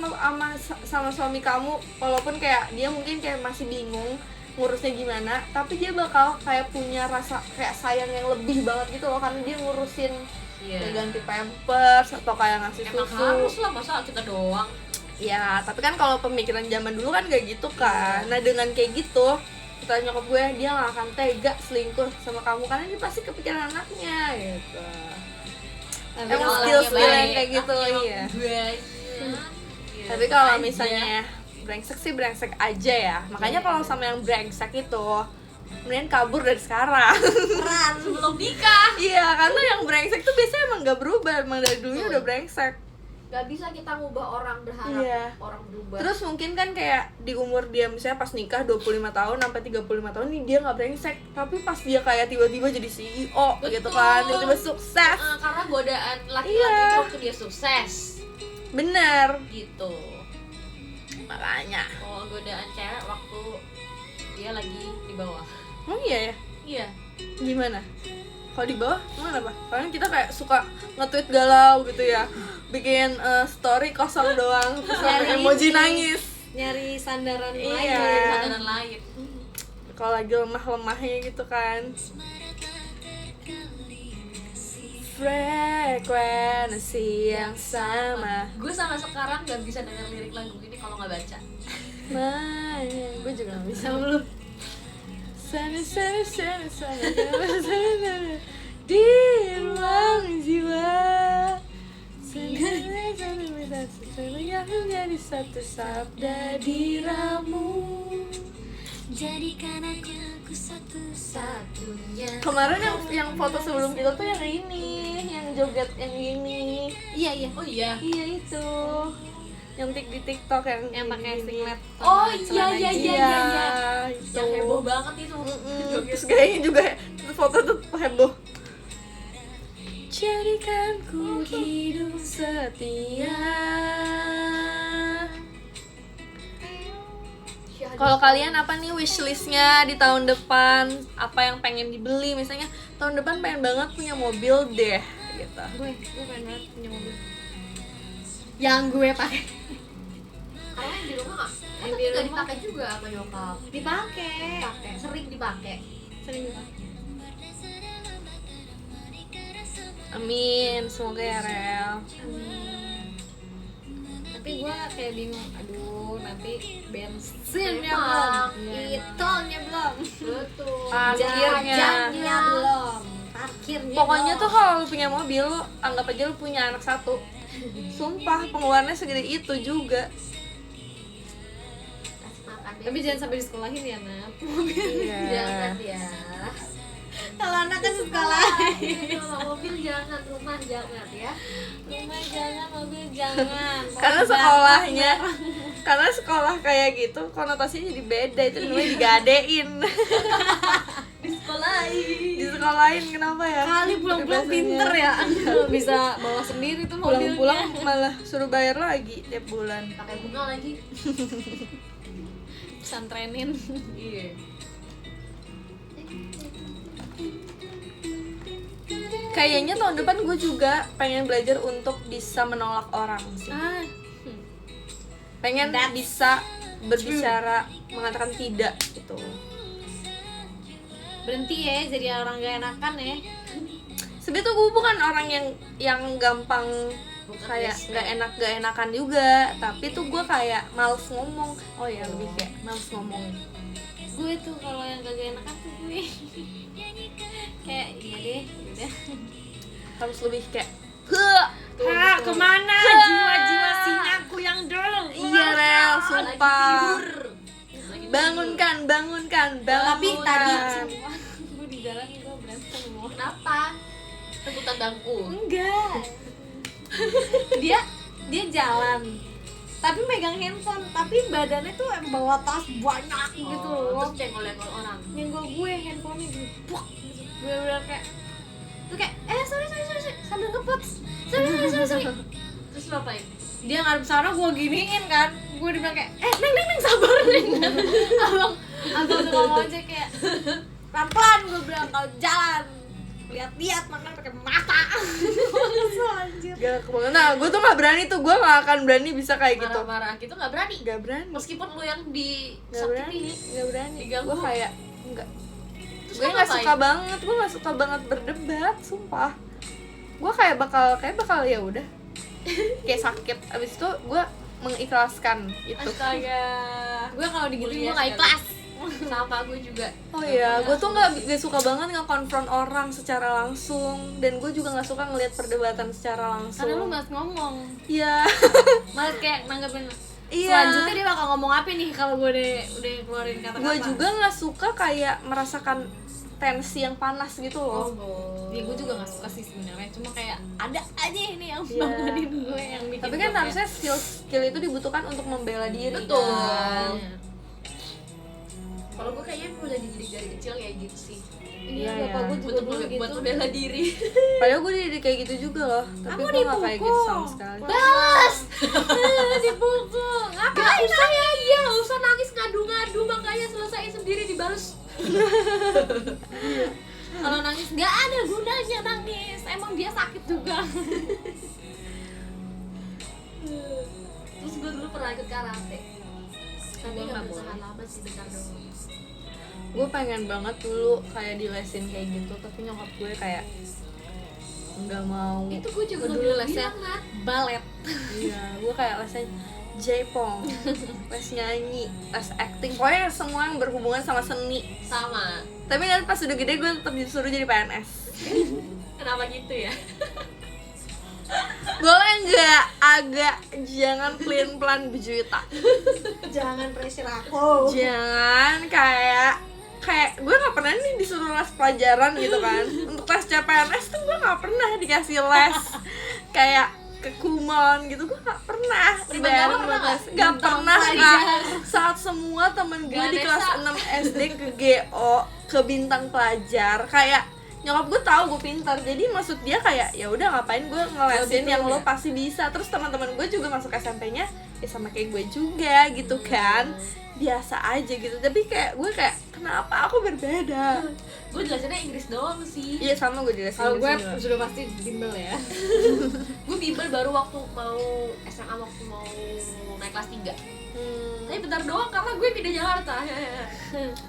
sama suami kamu, walaupun kayak dia mungkin kayak masih bingung ngurusnya gimana, tapi dia bakal kayak punya rasa kayak sayang yang lebih banget gitu loh, karena dia ngurusin Iya. kayak ganti pampers atau kayak ngasih Emang susu. harus lah, masa kita doang. Ya, tapi kan kalau pemikiran zaman dulu kan gak gitu kan. Nah, dengan kayak gitu, kata nyokap gue, dia gak akan tega selingkuh sama kamu karena dia pasti kepikiran anaknya gitu. Tapi Emang kalau skill-skill orangnya yang baik, kayak gitu, Emang iya. banyak. Iya, Tapi kalau aja. misalnya brengsek sih brengsek aja ya. Makanya kalau sama yang brengsek itu, mendingan kabur dari sekarang. peran sebelum nikah. Iya, karena yang brengsek tuh biasanya emang gak berubah, emang dari dulunya udah brengsek. Gak bisa kita ngubah orang berharap Iya. orang berubah. Terus mungkin kan kayak di umur dia misalnya pas nikah 25 tahun sampai 35 tahun nih dia nggak brengsek, tapi pas dia kayak tiba-tiba jadi CEO gitu kan, Betul. tiba-tiba sukses. Karena godaan laki-laki Iya. itu waktu dia sukses Bener. gitu. Makanya. Kalau godaan cewek waktu dia lagi di bawah. Emang iya ya? Iya. Gimana? Kalau di bawah gimana Pak? Karena kita kayak suka nge-tweet galau gitu ya, bikin story kosong doang, terus Nyari ada emoji ini. nangis. nyari sandaran Iya. lain. Dari sandaran lain. Kalau lagi lemah-lemahnya gitu kan. Frekuensi yang sama. Gue sama sekarang gak bisa denger lirik lagu ini kalau nggak baca. Gue juga gak bisa belum. Sana sana sana sana sana sana di ruang jiwa. Sana sana sana sana yang menjadi satu sabda diramu. Jadikan aku satu-satunya. Satunya. Kemarin yang foto sebelum kita tuh yang ini, yang joget yang ini. Iya iya. Oh iya. Iya itu. Yang di TikTok Yang pakai ini. singlet. Oh sama iya celana iya jeans. iya iya. Iya. Itu. Yang heboh banget itu. Joget. Terus kayaknya juga foto tuh heboh. Jadikan ku hidup setia. Kalau kalian apa nih wishlistnya di tahun depan? Apa yang pengen dibeli? Misalnya tahun depan pengen banget punya mobil deh, gitu. Gue pengen banget punya mobil. Yang gue pakai. Kalau yang di rumah nggak? Yang Tapi di nggak rumah. dipakai juga sama nyokap. Dipakai. Dipakai. Sering dipakai. Sering dipakai. Amin, semoga ya Rel. Amin. tapi gue kayak bingung, aduh nanti bensinnya Memang, belum, iya. tolnya belum, Betul. Parkirnya. jajannya belum, parkirnya Pokoknya belum. tuh kalau lu punya mobil, lu anggap aja lu punya anak satu. Sumpah pengeluarannya segede itu juga. Kasih makan deh. Tapi jangan sampai disekolahin ya Nat. Jangan ya. Kalau anak kan sekolahin. Kalau mobil jangan, rumah jangan ya. Rumah jangan, mobil jangan. Karena Pokoknya sekolahnya, karena sekolah kayak gitu konotasinya jadi beda, itu namanya digadein. Sekolahin. Disekolahin kenapa ya? kali pulang-pulang pinter ya. Bisa bawa sendiri tuh mobilnya. Pulang-pulang malah suruh bayar lagi tiap bulan. Pakai bunga lagi. Pesantrenin. Iya. Kayaknya tahun depan gue juga pengen belajar untuk bisa menolak orang sih. Pengen bisa berbicara, mengatakan tidak gitu. Berhenti ya jadi orang gak enakan ya. Sebenernya tuh gue bukan orang yang gampang Bukan kayak yes, gak enakan juga, tapi tuh gue kayak males ngomong. Oh ya lebih kayak males ngomong. Gue tuh kalau yang gak enakan tuh gue kayak iya deh, udah. Harus lebih kayak "Heh." Hah, kemana jiwa-jiwa singaku yang dulu? Iya Rel, sumpah. Lagi Bangunkan. Tapi tadi bangunkan. sumpah, gue di jalan gue berantem sama orang. Kenapa? Rebutan bangku. Enggak. dia jalan tapi megang handphone, tapi badannya tuh bawa tas banyak gitu loh. Terus cengol-cengol orang. Nyenggol gue handphonenya gitu. Buk, gitu. Bener-bener kayak tuh kayak sorry sambil ngepots. Sorry. Terus lo apain? Dia ngadep sana, gue giniin kan. Gue dibilang kayak neng sabar neng. abang tukang ojek kayak pelan-pelan gue bilang kalau jalan lihat-lihat makanya pakai mata. Kesel anjir. Gak kemana. Nah, gue tuh gak berani tuh, gue gak akan berani bisa kayak gitu. Marah-marah gitu nggak berani. Gak berani. Meskipun lu yang Gak berani. disakiti. Gak berani. Diganggu. Gue kayak enggak. Terus Gue lo gak ngapain? suka banget berdebat, sumpah. Gue kayak bakal ya udah. Kayak sakit. Abis itu gue mengikhlaskan itu. Astaga. Gue kalau digituin Mulia gue gak sekali. ikhlas. Sama gue juga. Oh iya, gue tuh gak suka banget nge-confront orang secara langsung. Dan gue juga gak suka ngelihat perdebatan secara langsung. Karena lu malas ngomong. Iya. Malah kayak nanggepin Iya. selanjutnya dia bakal ngomong apa nih kalau gue udah keluarin kata-kata. Gue juga gak suka kayak merasakan tensi yang panas gitu loh. Ya gue juga gak suka sih sebenarnya, cuma kayak ada aja ini yang Iya. bangunin gue yang bikin Tapi gue kan kayak, harusnya skill itu dibutuhkan untuk membela diri. Betul. Kan? Kalau gue kayaknya udah dididik dari kecil kayak gitu sih. iya, Iya, bapak iya. gue juga dulu Buat gitu. membela diri. Padahal gue dididik kayak gitu juga loh. Tapi Kamu gue gak kayak gitu dipukul. sama sekali. Balas. Dipukul. Gak usah ya, iya, gak usah nangis ngadu-ngadu, makanya selesaiin sendiri dibalas. Kalau nangis nggak ada gunanya nangis, emang dia sakit juga. Terus gue dulu pernah ikut karate. Tapi Gua gak nggak bertahan boleh. lama sih, bentar doang. Gue pengen banget dulu kayak dilesin kayak gitu. Tapi nyokap gue kayak nggak mau. Itu gue juga Dulu bilang, lesnya Nat. balet. Iya, gue kayak lesnya J-pong, les nyanyi, les acting, pokoknya semua yang berhubungan sama seni. Sama. Tapi nanti pas udah gede gue tetap disuruh jadi PNS. Kenapa gitu ya? Boleh nggak agak jangan pelin-pelan berjuta. Jangan pressure aku. Jangan kayak gue nggak pernah nih disuruh les pelajaran gitu kan. Untuk tes CPNS tuh gue nggak pernah dikasih les kayak ke Kumon gitu, gue nggak pernah Bintang dibayarin pernah buat les. nggak? Nggak Bintang pernah pelajar. Kak. Saat semua temen gue Gak di ada, kelas Sa. 6 SD ke GO ke bintang pelajar, kayak nyokap gue tahu gue pintar, jadi maksud dia kayak ya udah ngapain gue ngelesin gitu yang ya? lo pasti bisa. Terus teman-teman gue juga masuk SMP-nya ya sama kayak gue juga gitu kan, biasa aja gitu. Tapi kayak gue kayak kenapa aku berbeda? Gue jelasinnya Inggris doang sih. Iya sama gue jelasin. Kalau gue juga. sudah pasti bimbel ya. Gue bimbel baru waktu mau SMA, waktu mau naik kelas 3. Tapi bentar doang karena gue pindah Jakarta.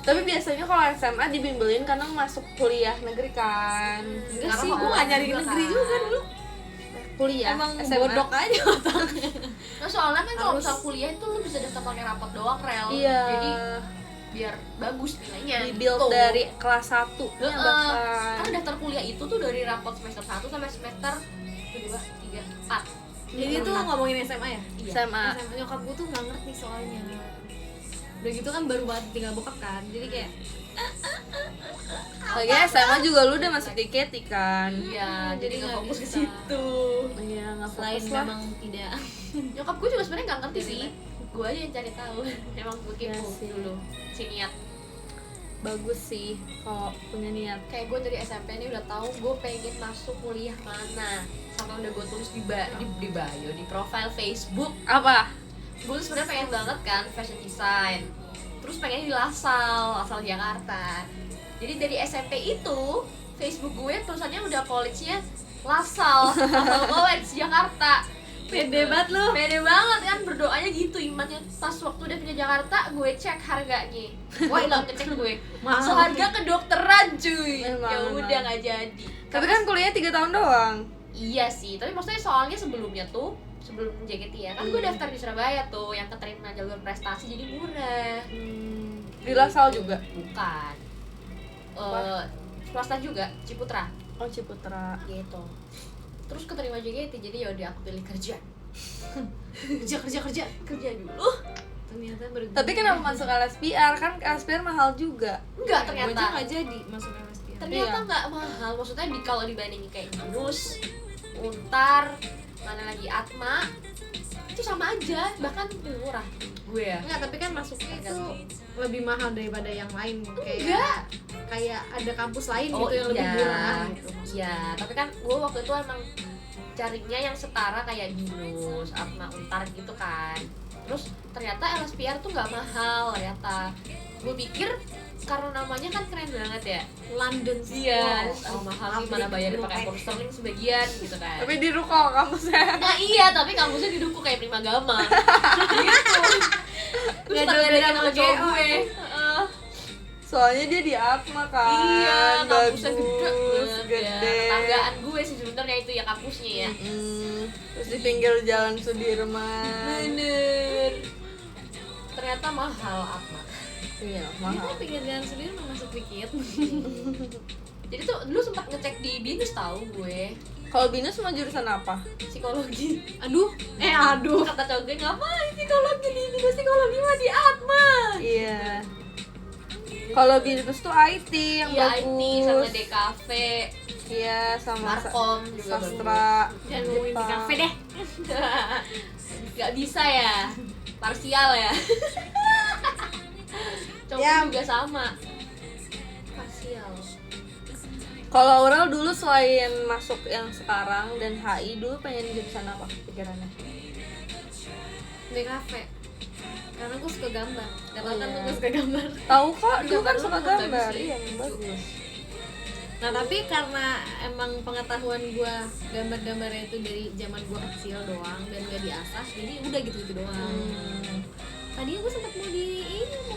Tapi biasanya kalau SMA dibimbelin karena masuk kuliah negeri kan. Enggak Karena sih, mau gue nggak nyari juga negeri kan. juga dulu. kuliah Emang SMA. bodoh aja otaknya. Nah soalnya kan kalau Harus- misal kuliah itu lu bisa daftar pakai rapot doang rel. Iya. Jadi biar bagus nilainya. di build gitu. dari kelas 1 nya Heeh. bahkan. Karena daftar kuliah itu tuh dari rapot semester 1 sampai semester 2, 3, 4. Jadi tuh ngomongin SMA ya? Iya. SMA. SMA nyokap gue tuh nggak ngerti soalnya. Udah gitu kan baru banget tinggal bokap kan, jadi kayak Lagi SMA juga lu udah masuk TKT kan. Iya, jadi nggak nggak fokus ke bisa. situ. Iya, nggak selain fokus lah. memang tidak. Nyokap gue juga sebenarnya nggak ngerti sih. Gue aja yang cari tahu. Emang gue Iya kepo sih. dulu. Si niat. Bagus sih kalau punya niat. Kayak gue dari SMP ini udah tahu gue pengen masuk kuliah mana. Sampai udah gue tulis di bio, di profile Facebook. Apa? Gue tuh sebenarnya pengen banget kan fashion design. Terus pengen di asal Jakarta. Jadi dari SMP itu Facebook gue tulisannya udah college-nya Lasal College Jakarta. Pede banget lu. Pede banget kan, berdoanya gitu imannya. Pas waktu udah pindah Jakarta, gue cek harganya. Wah, hilang ngecek gue. Mahal. Seharga kedokteran cuy. Memang, Ya memang. udah nggak jadi. Tapi kan kuliahnya 3 tahun doang. Iya sih, tapi maksudnya soalnya sebelumnya tuh sebelum JKT ya, kan gue daftar di Surabaya tuh yang keterima jalur prestasi jadi murah. Di Lasal juga. Bukan. Apa? Swasta juga, Ciputra Oh, Ciputra. gitu. Terus keterima JKT jadi ya udah aku pilih kerja. Kerja dulu. Ternyata berguna. Tapi kenapa masuk LSPR? Kan LSPR mahal juga. Enggak Gue aja ternyata. nggak jadi masuk LSPR. Ternyata Iya. nggak mahal. Maksudnya kalau dibandingin kayak Binus, Untar, mana lagi Atma, itu sama aja, bahkan lebih murah. Gue ya. Enggak, tapi kan masuknya itu lebih mahal daripada yang lain. Enggak. Kayak ada kampus lain Oh, gitu yang lebih iya. murah gitu. Iya, tapi kan gue waktu itu emang carinya yang setara kayak Binus, Atma, Untar gitu kan. Terus ternyata LSPR tuh nggak mahal ternyata. Gue pikir karena namanya kan keren banget ya. London. Iya, Wow. mahal gimana bayarnya pakai pound sterling sebagian gitu kan. Tapi di Ruko kampusnya. Nah iya, tapi kampusnya di Duku kayak Primagama. Gitu. Terus Nggak tak jauh beda beda sama sama cowok GO. gue. Heeh. Soalnya dia di Atma kan. Iya, kampusnya gede Bagus, banget gede. ya. Tetanggaan gue sih sebenarnya itu ya kampusnya ya. Terus di pinggir jalan Sudirman. Bener. Ternyata mahal Atma. Iya, Ini mahal. kok pinggir jalan sendiri masuk dikit. Jadi tuh dulu sempat ngecek di Binus tahu gue Kalau Binus mau jurusan apa? psikologi. Aduh. Aduh. Kata cowok gue ngapain psikologi di Binus, psikologi mah di Atma. Iya. Kalau Binus tuh IT yang Iya bagus. IT sama DKV, Iya, sama Markom juga bagus. sastra. Jangan ngomongin di Jepang. kafe deh. Gak bisa ya, parsial ya. Cowok Ya. juga sama, parsial. Kalau Aurel dulu selain masuk yang sekarang dan HI dulu pengen jurusan apa pikirannya? Di kafe. Karena gue suka gambar. Karena Oh, kan iya. gue suka gambar. Tahu kok, dulu Gambar kan lu suka bagus gambar. sih. Iya, bagus. Nah tapi karena emang pengetahuan gue gambar-gambarnya itu dari zaman gue kecil doang dan gak diasah, jadi udah gitu-gitu doang. Tadinya gue sempat mau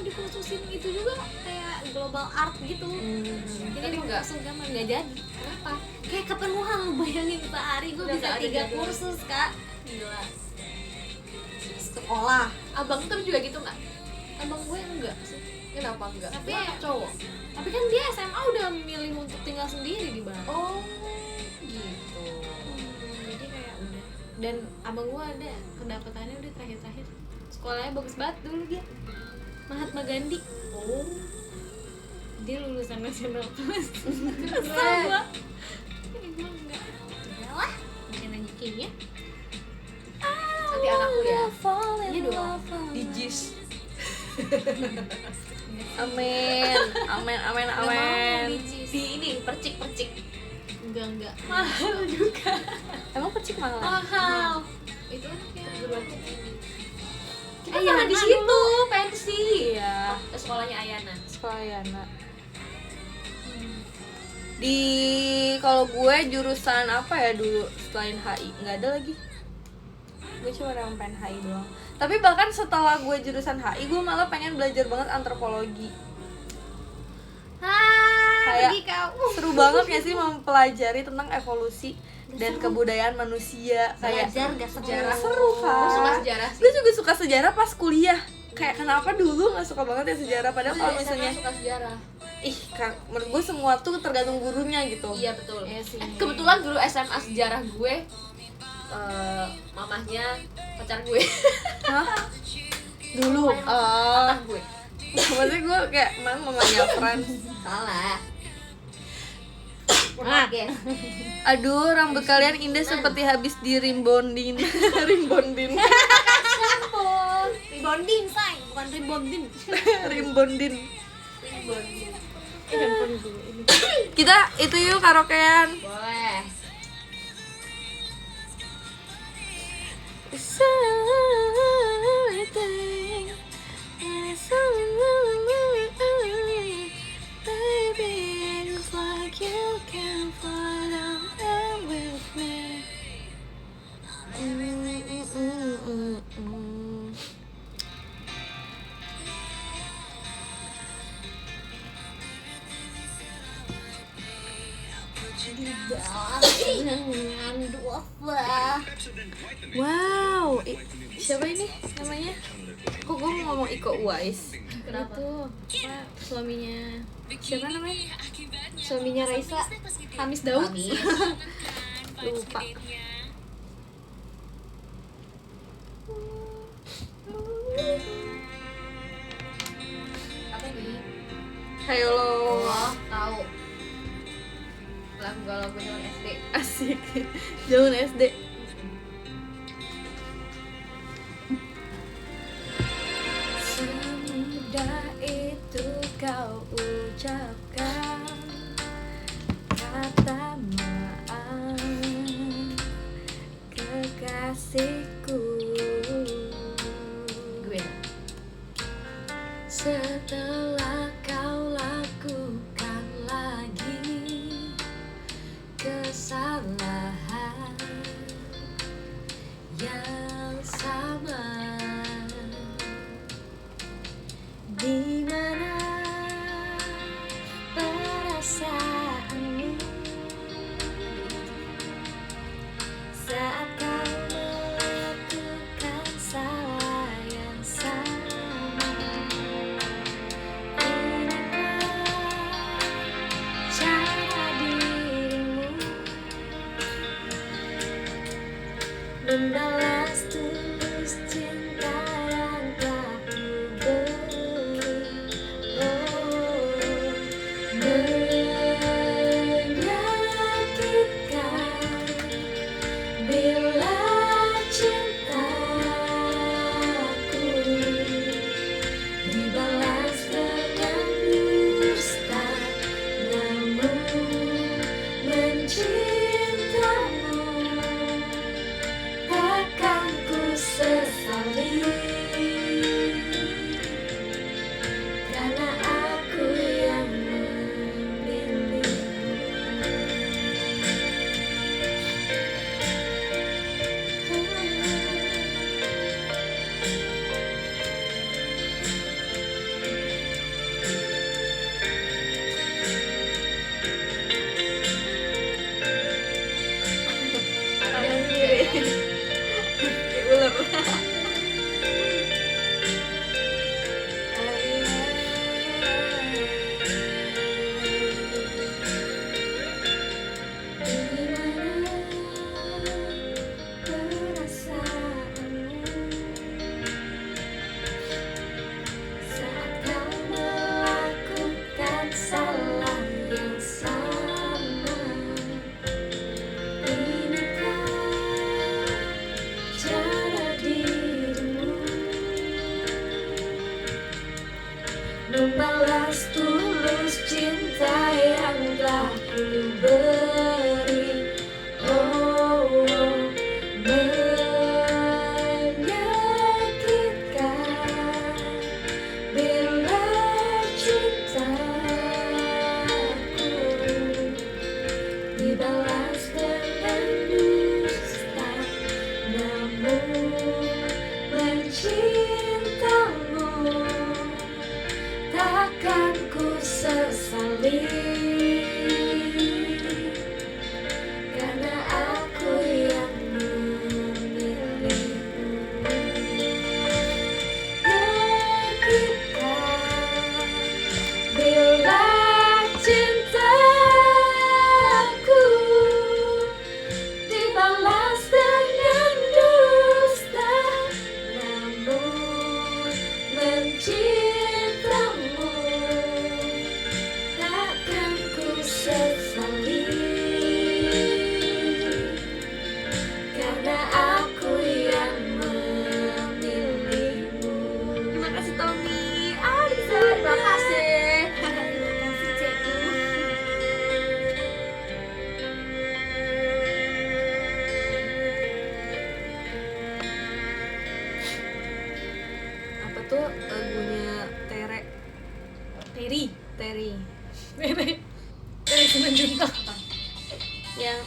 dikhususin itu juga kayak global art gitu. Jadi Tapi mau enggak. kursus gambar nggak jadi. Kenapa? Kayak kepenuhan lu bayangin sehari gue Udah bisa nggak ada 3 jadwal. kursus kak. Gila. Sekolah. Abang tuh juga gitu nggak? Abang gue enggak sih. Kenapa enggak? Tapi Lu anak cowok. Tapi kan dia SMA udah milih untuk tinggal sendiri di Bali. Oh, gitu. Jadi kayak udah. Dan abang gue ada kedapatannya udah terakhir-terakhir. Sekolahnya bagus banget dulu dia. Mahatma Gandhi. Oh, Dia lulusan nasional plus. Kesel keren. gua. Ini gua enggak. Udahlah, bikin aja kayaknya. Nanti anakku ya. Iya dong. Di JIS. Amin. Amin, amin, amin. Di ini percik. Enggak. Mahal juga. Emang kecil mahal? Mahal. Itu anaknya. Perguruan tinggi. Kita Ayana malah di situ pensi. Iya, Sekolahnya Ayana. sekolah Yana. Di kalau gue jurusan apa ya dulu selain HI? Nggak ada lagi. Gue cuma yang pengen HI doang. Tapi bahkan setelah gue jurusan HI, gue malah pengen belajar banget antropologi. Kayak Pergi kau. seru banget ya sih mempelajari tentang evolusi dan kebudayaan manusia kayak Belajar gak Sejarah. seru Gue suka kan. sejarah sih. Gue juga suka sejarah pas kuliah. Kayak kenapa dulu nggak suka banget ya sejarah, padahal Gue kalau dari SMA misalnya suka sejarah. menurut gue semua tuh tergantung gurunya gitu. Iya betul. Iya sih. Kebetulan guru SMA sejarah gue mamahnya pacar gue. Hah? Dulu Mantan gue. maksudnya gue kayak mamanya Frans. Salah. Oke. Aduh, rambut kalian indah seperti habis di rimbondin. Rimbondin. Rebonding, say, bukan rebonding. Rimbondin. Handphone gue ini. Kita itu yuk karaokean. Boleh. Dengan duafa. Wow, siapa ini namanya? Kok gue mau ngomong Iko Uwais? Kenapa? Itu apa suaminya Siapa namanya? suaminya Raisa, Hamis Daud. Hamis. Lupa. Apa nih? Hayo lo. Oh, tahu. Lagu galau gue zaman SD. Asik. Zaman SD. Semudah itu kau ucapkan kata maaf, kekasihku. Gue. Setelah kau lakukan lagi kesalahan yang sama, di mana perasaanmu saat kau melakukan salah yang sama? Inikah cara dirimu membalas tulus cinta yang telah ku beri? Menyakitkan bila cintaku dibalas dengan dusta, namun mencintamu takkan ku sesali, karena aku yang memilihmu. Kanan kiri. Ular. Saat kau melakukan salah yang sama, inikah cara dirimu membalas tulus cinta yang telah ku beri? Menyakitkan bila cintaku dibalas dengan dusta, namun mencintamu takkan ku sesali, karena Terry Terry Simanjuntak. yang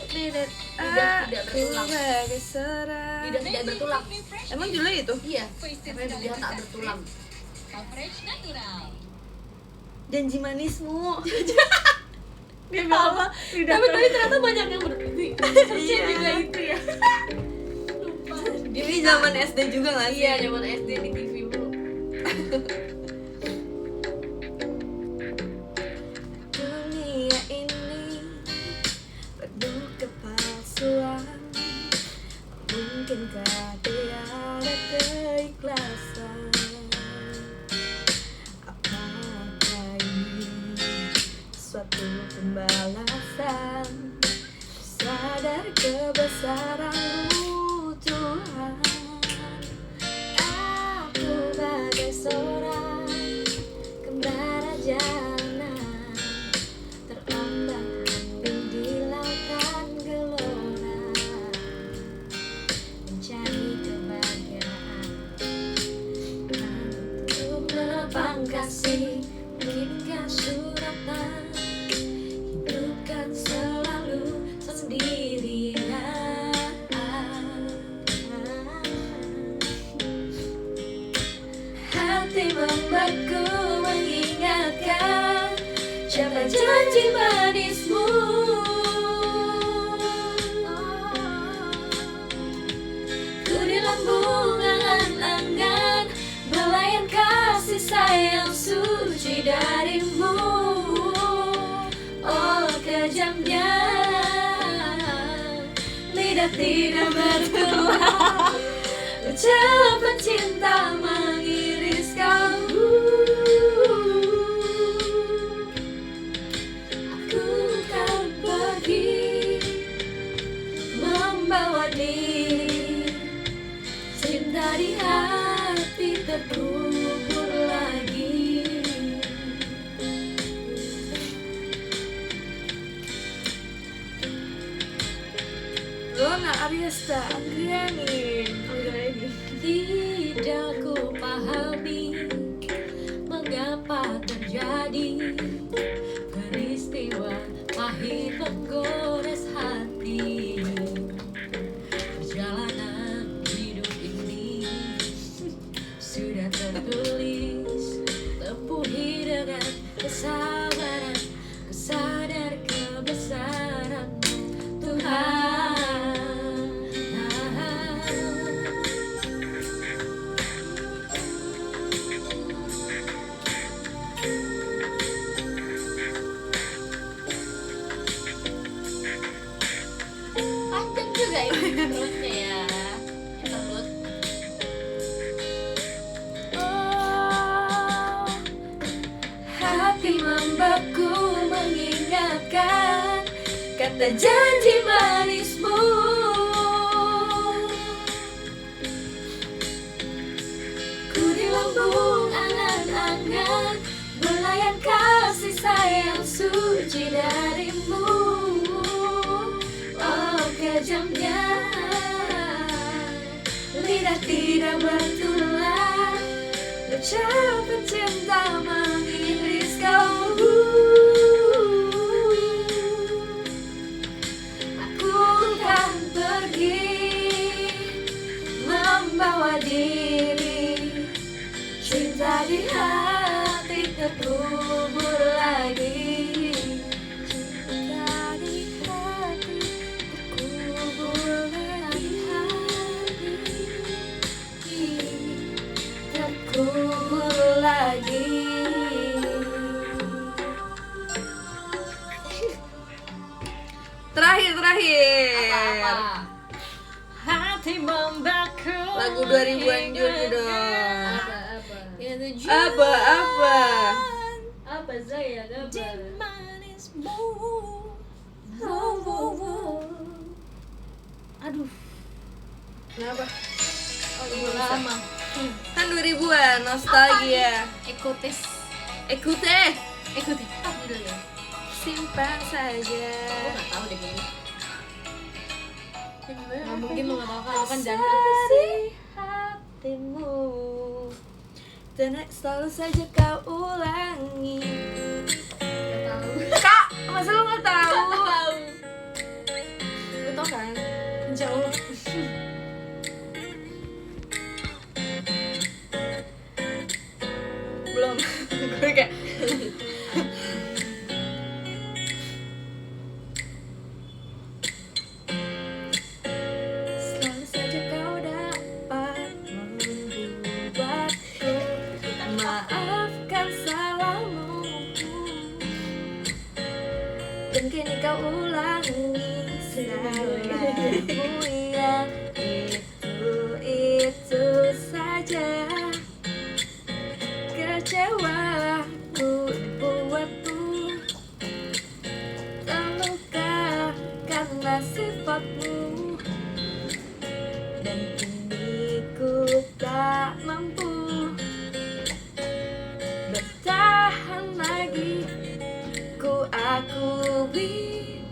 tidak Tidak bertulang. bagai seorang. Lidah tidak bertulang. Emang judulnya itu? Iya, karena lidah tak bertulang. Janji manismu. Dia apa? Tapi tadi ternyata banyak yang berarti. Iya. Juga itu ya. Lupa. Ini zaman SD juga nggak sih? Iya, zaman SD di TV dulu. Dunia ini penuh kepalsuan. Mungkinkah tiada keikhlasan? Apakah ini suatu pembalasan? Sadar kebesaran-Mu Tuhan. Aku bagai seorang kembara jalanan, terombang-ambing di lautan gelora, mencari kebahagiaan. Untuk menepang kasih, bikinkan suratan, hidupkan selalu sendirian. Hati membeku mengingatkan siapa janji manismu. Ku di lambung angan-angan, belayan kasih sayang suci darimu. Oh kejamnya lidah tidak bertulang, ucapan cinta mengiris kalbu. Aku kan pergi membawa diri, cinta di hati terkubur lagi. Lona Ariesta Angriani. Tidak ku pahami mengapa terjadi peristiwa pahit menggores hati. Perjalanan hidup ini sudah tertulis, tempuhi dengan kesabaran, kesadar kebesaran-Mu Tuhan. Panjang juga ini perutnya ya. Perut. Oh, hati membeku mengingatkan kata janji manismu. Ku di lambung angan-angan, belayan kasih sayang suci darimu. Oh kejamnya lidah tidak bertulang, ucapan cinta mengiris kalbu. Aku kan pergi membawa diri, cinta di hati terkubur lagi. Cinta di hati terkubur lagi. Terkubur lagi. Terakhir. Apa-apa? Hati membeku. Lagu 2000-an juga dong. Apa? Apa? Apa saya? Apa? Manismu. Aduh, Kenapa? udah lama. Kan 2000-an, nostalgia. Ekutis. Ekute, Ekutis. Apa judulnya? simpan saja. Gue nggak tahu deh kayaknya. Nggak mungkin lu nggak tahu kan, lu kan jangan. Asari hatimu dan selalu saja kau ulangi. Gak tahu. Kak, masa lu nggak tahu? Lu tau kan? Insya Allah. Belum. Gue kayak selalu saja kau dapat membuatku maafkan salahmu, dan kini kau ulangi salahmu yang itu saja. Kecewa ku dibuatmu terluka karena sifatmu, dan kini ku tak mampu bertahan lagi. Ku akui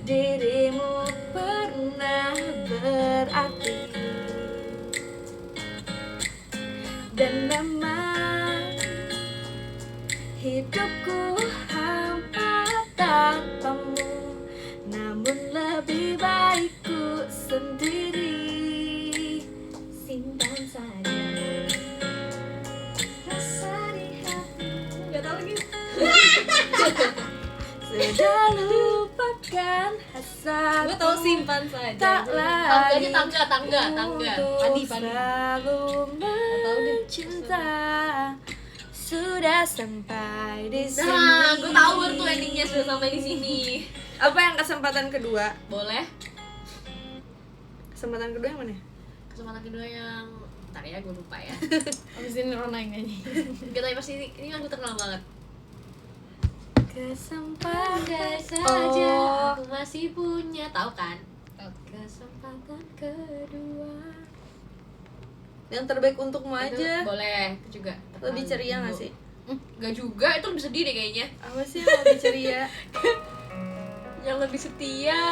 dirimu pernah berarti, dan memang hidupku hampa tanpamu, namun lebih baik ku sendiri. Simpan saja rasa di hati, Gak tahu lagi. sudah lupakan hasrat. Gue tahu simpan saja. Tak lagi Tangga. untuk Padi. selalu tahu deh. mencinta. Sudah sampai di sini. Nah, gue tahu baru tuh endingnya sudah sampai di sini. Apa yang kesempatan kedua? Boleh? Kesempatan kedua yang mana? Kesempatan kedua yang ntar ya, gue lupa ya. Abis ini Rona yang nyanyi. Gak tau pasti ini lagu terkenal banget. Kesempatan Saja Oh. aku masih punya, tahu kan? Kesempatan kedua. Yang terbaik untukmu Itu aja. boleh itu juga. Lebih ceria gak sih? Gak juga, itu lebih sedih deh kayaknya. Apa sih yang lebih ceria? Yang lebih setia.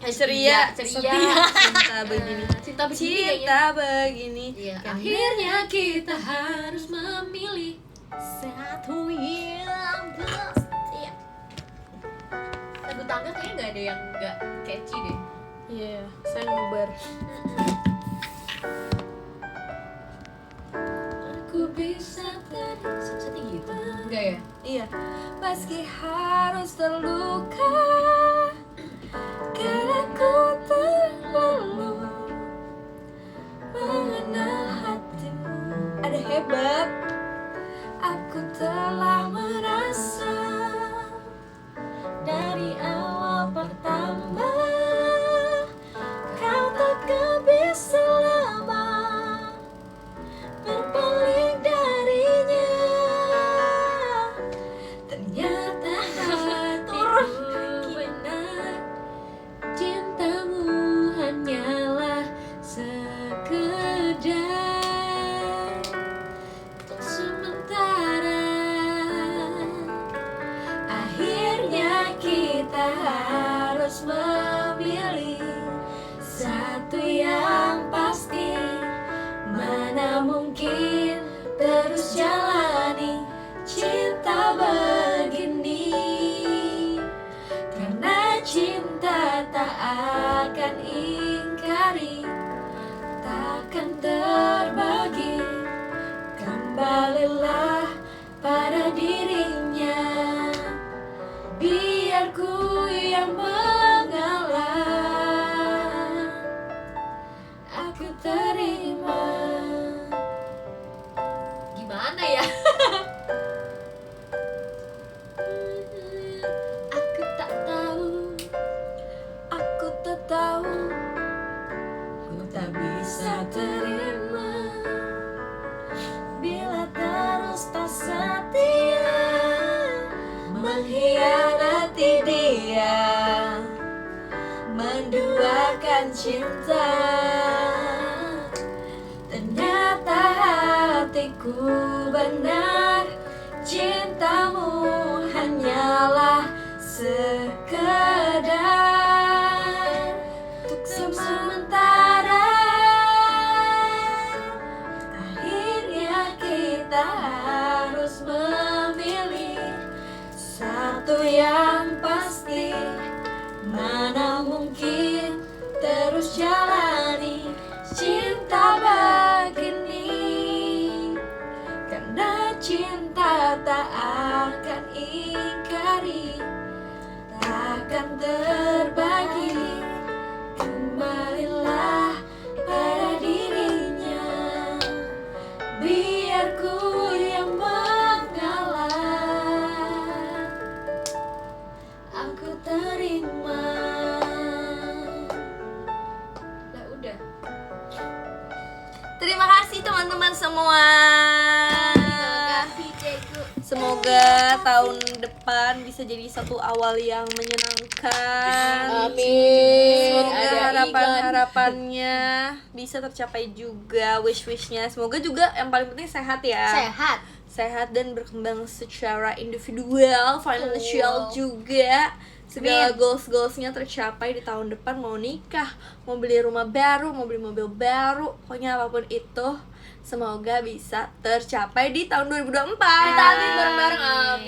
Ceria. Ceria. Cinta begini. Cinta begini kayaknya. Cinta begini. Iya, Yang akhirnya kita harus memilih Satu yang pasti. lagu tangga kayaknya nggak ada yang nggak catchy deh. Iya, saya ngubar. Aku bisa setinggi itu. Enggak ya? Iya. Meski harus terluka, karena ku terlalu mengenal hatimu. Ada hebat. Aku telah merasa dari awal pertama kau takkan bisa lama berpaling darinya. Ternyata hatiku benar, cintamu hanyalah sekedar untuk sementara. Akhirnya kita harus memilih satu yang pasti. Mana mungkin terus jalani cinta begini, karena cinta tak akan ingkari, takkan terbagi. Kembalilah pada dirinya, biar ku yang mengalah. Aku terima. Gimana ya? Aku tak tahu, aku tak tahu, ku tak bisa terima bila terus tak setia, mengkhianati dia, menduakan cinta. Ternyata hatiku benar, cintamu hanyalah sekedar untuk sementara. Akhirnya kita tak akan ingkari, takkan terbagi. Kembalilah pada dirinya, biar ku yang mengalah, aku terima. Nah, udah. Terima kasih teman-teman semua. Semoga tahun depan bisa jadi satu awal yang menyenangkan. Amin. Semoga Ada harapan-harapannya bisa tercapai juga, wish-wishnya. Semoga juga yang paling penting sehat ya. Sehat dan berkembang secara individual, financial juga. Segala goals-goalsnya tercapai di tahun depan. Mau nikah, mau beli rumah baru, mau beli mobil baru, pokoknya apapun itu semoga bisa tercapai di tahun 2024. Kita amin bareng-bareng,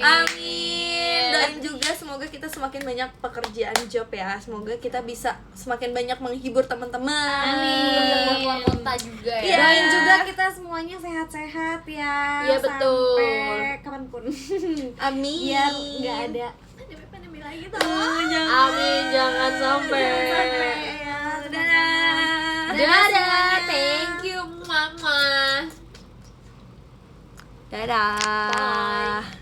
Amin. Doain juga semoga kita semakin banyak pekerjaan job ya. Semoga kita bisa semakin banyak menghibur teman-teman. Jangan keluar kota juga ya. Iya. Doain juga kita semuanya sehat-sehat ya. Iya, betul. Sampai kapanpun. Amin. Biar nggak ada pandemi lagi tuh. Amin, jangan sampai. Ya, Dadah. Dadah, thank you mama. Dadah. Bye.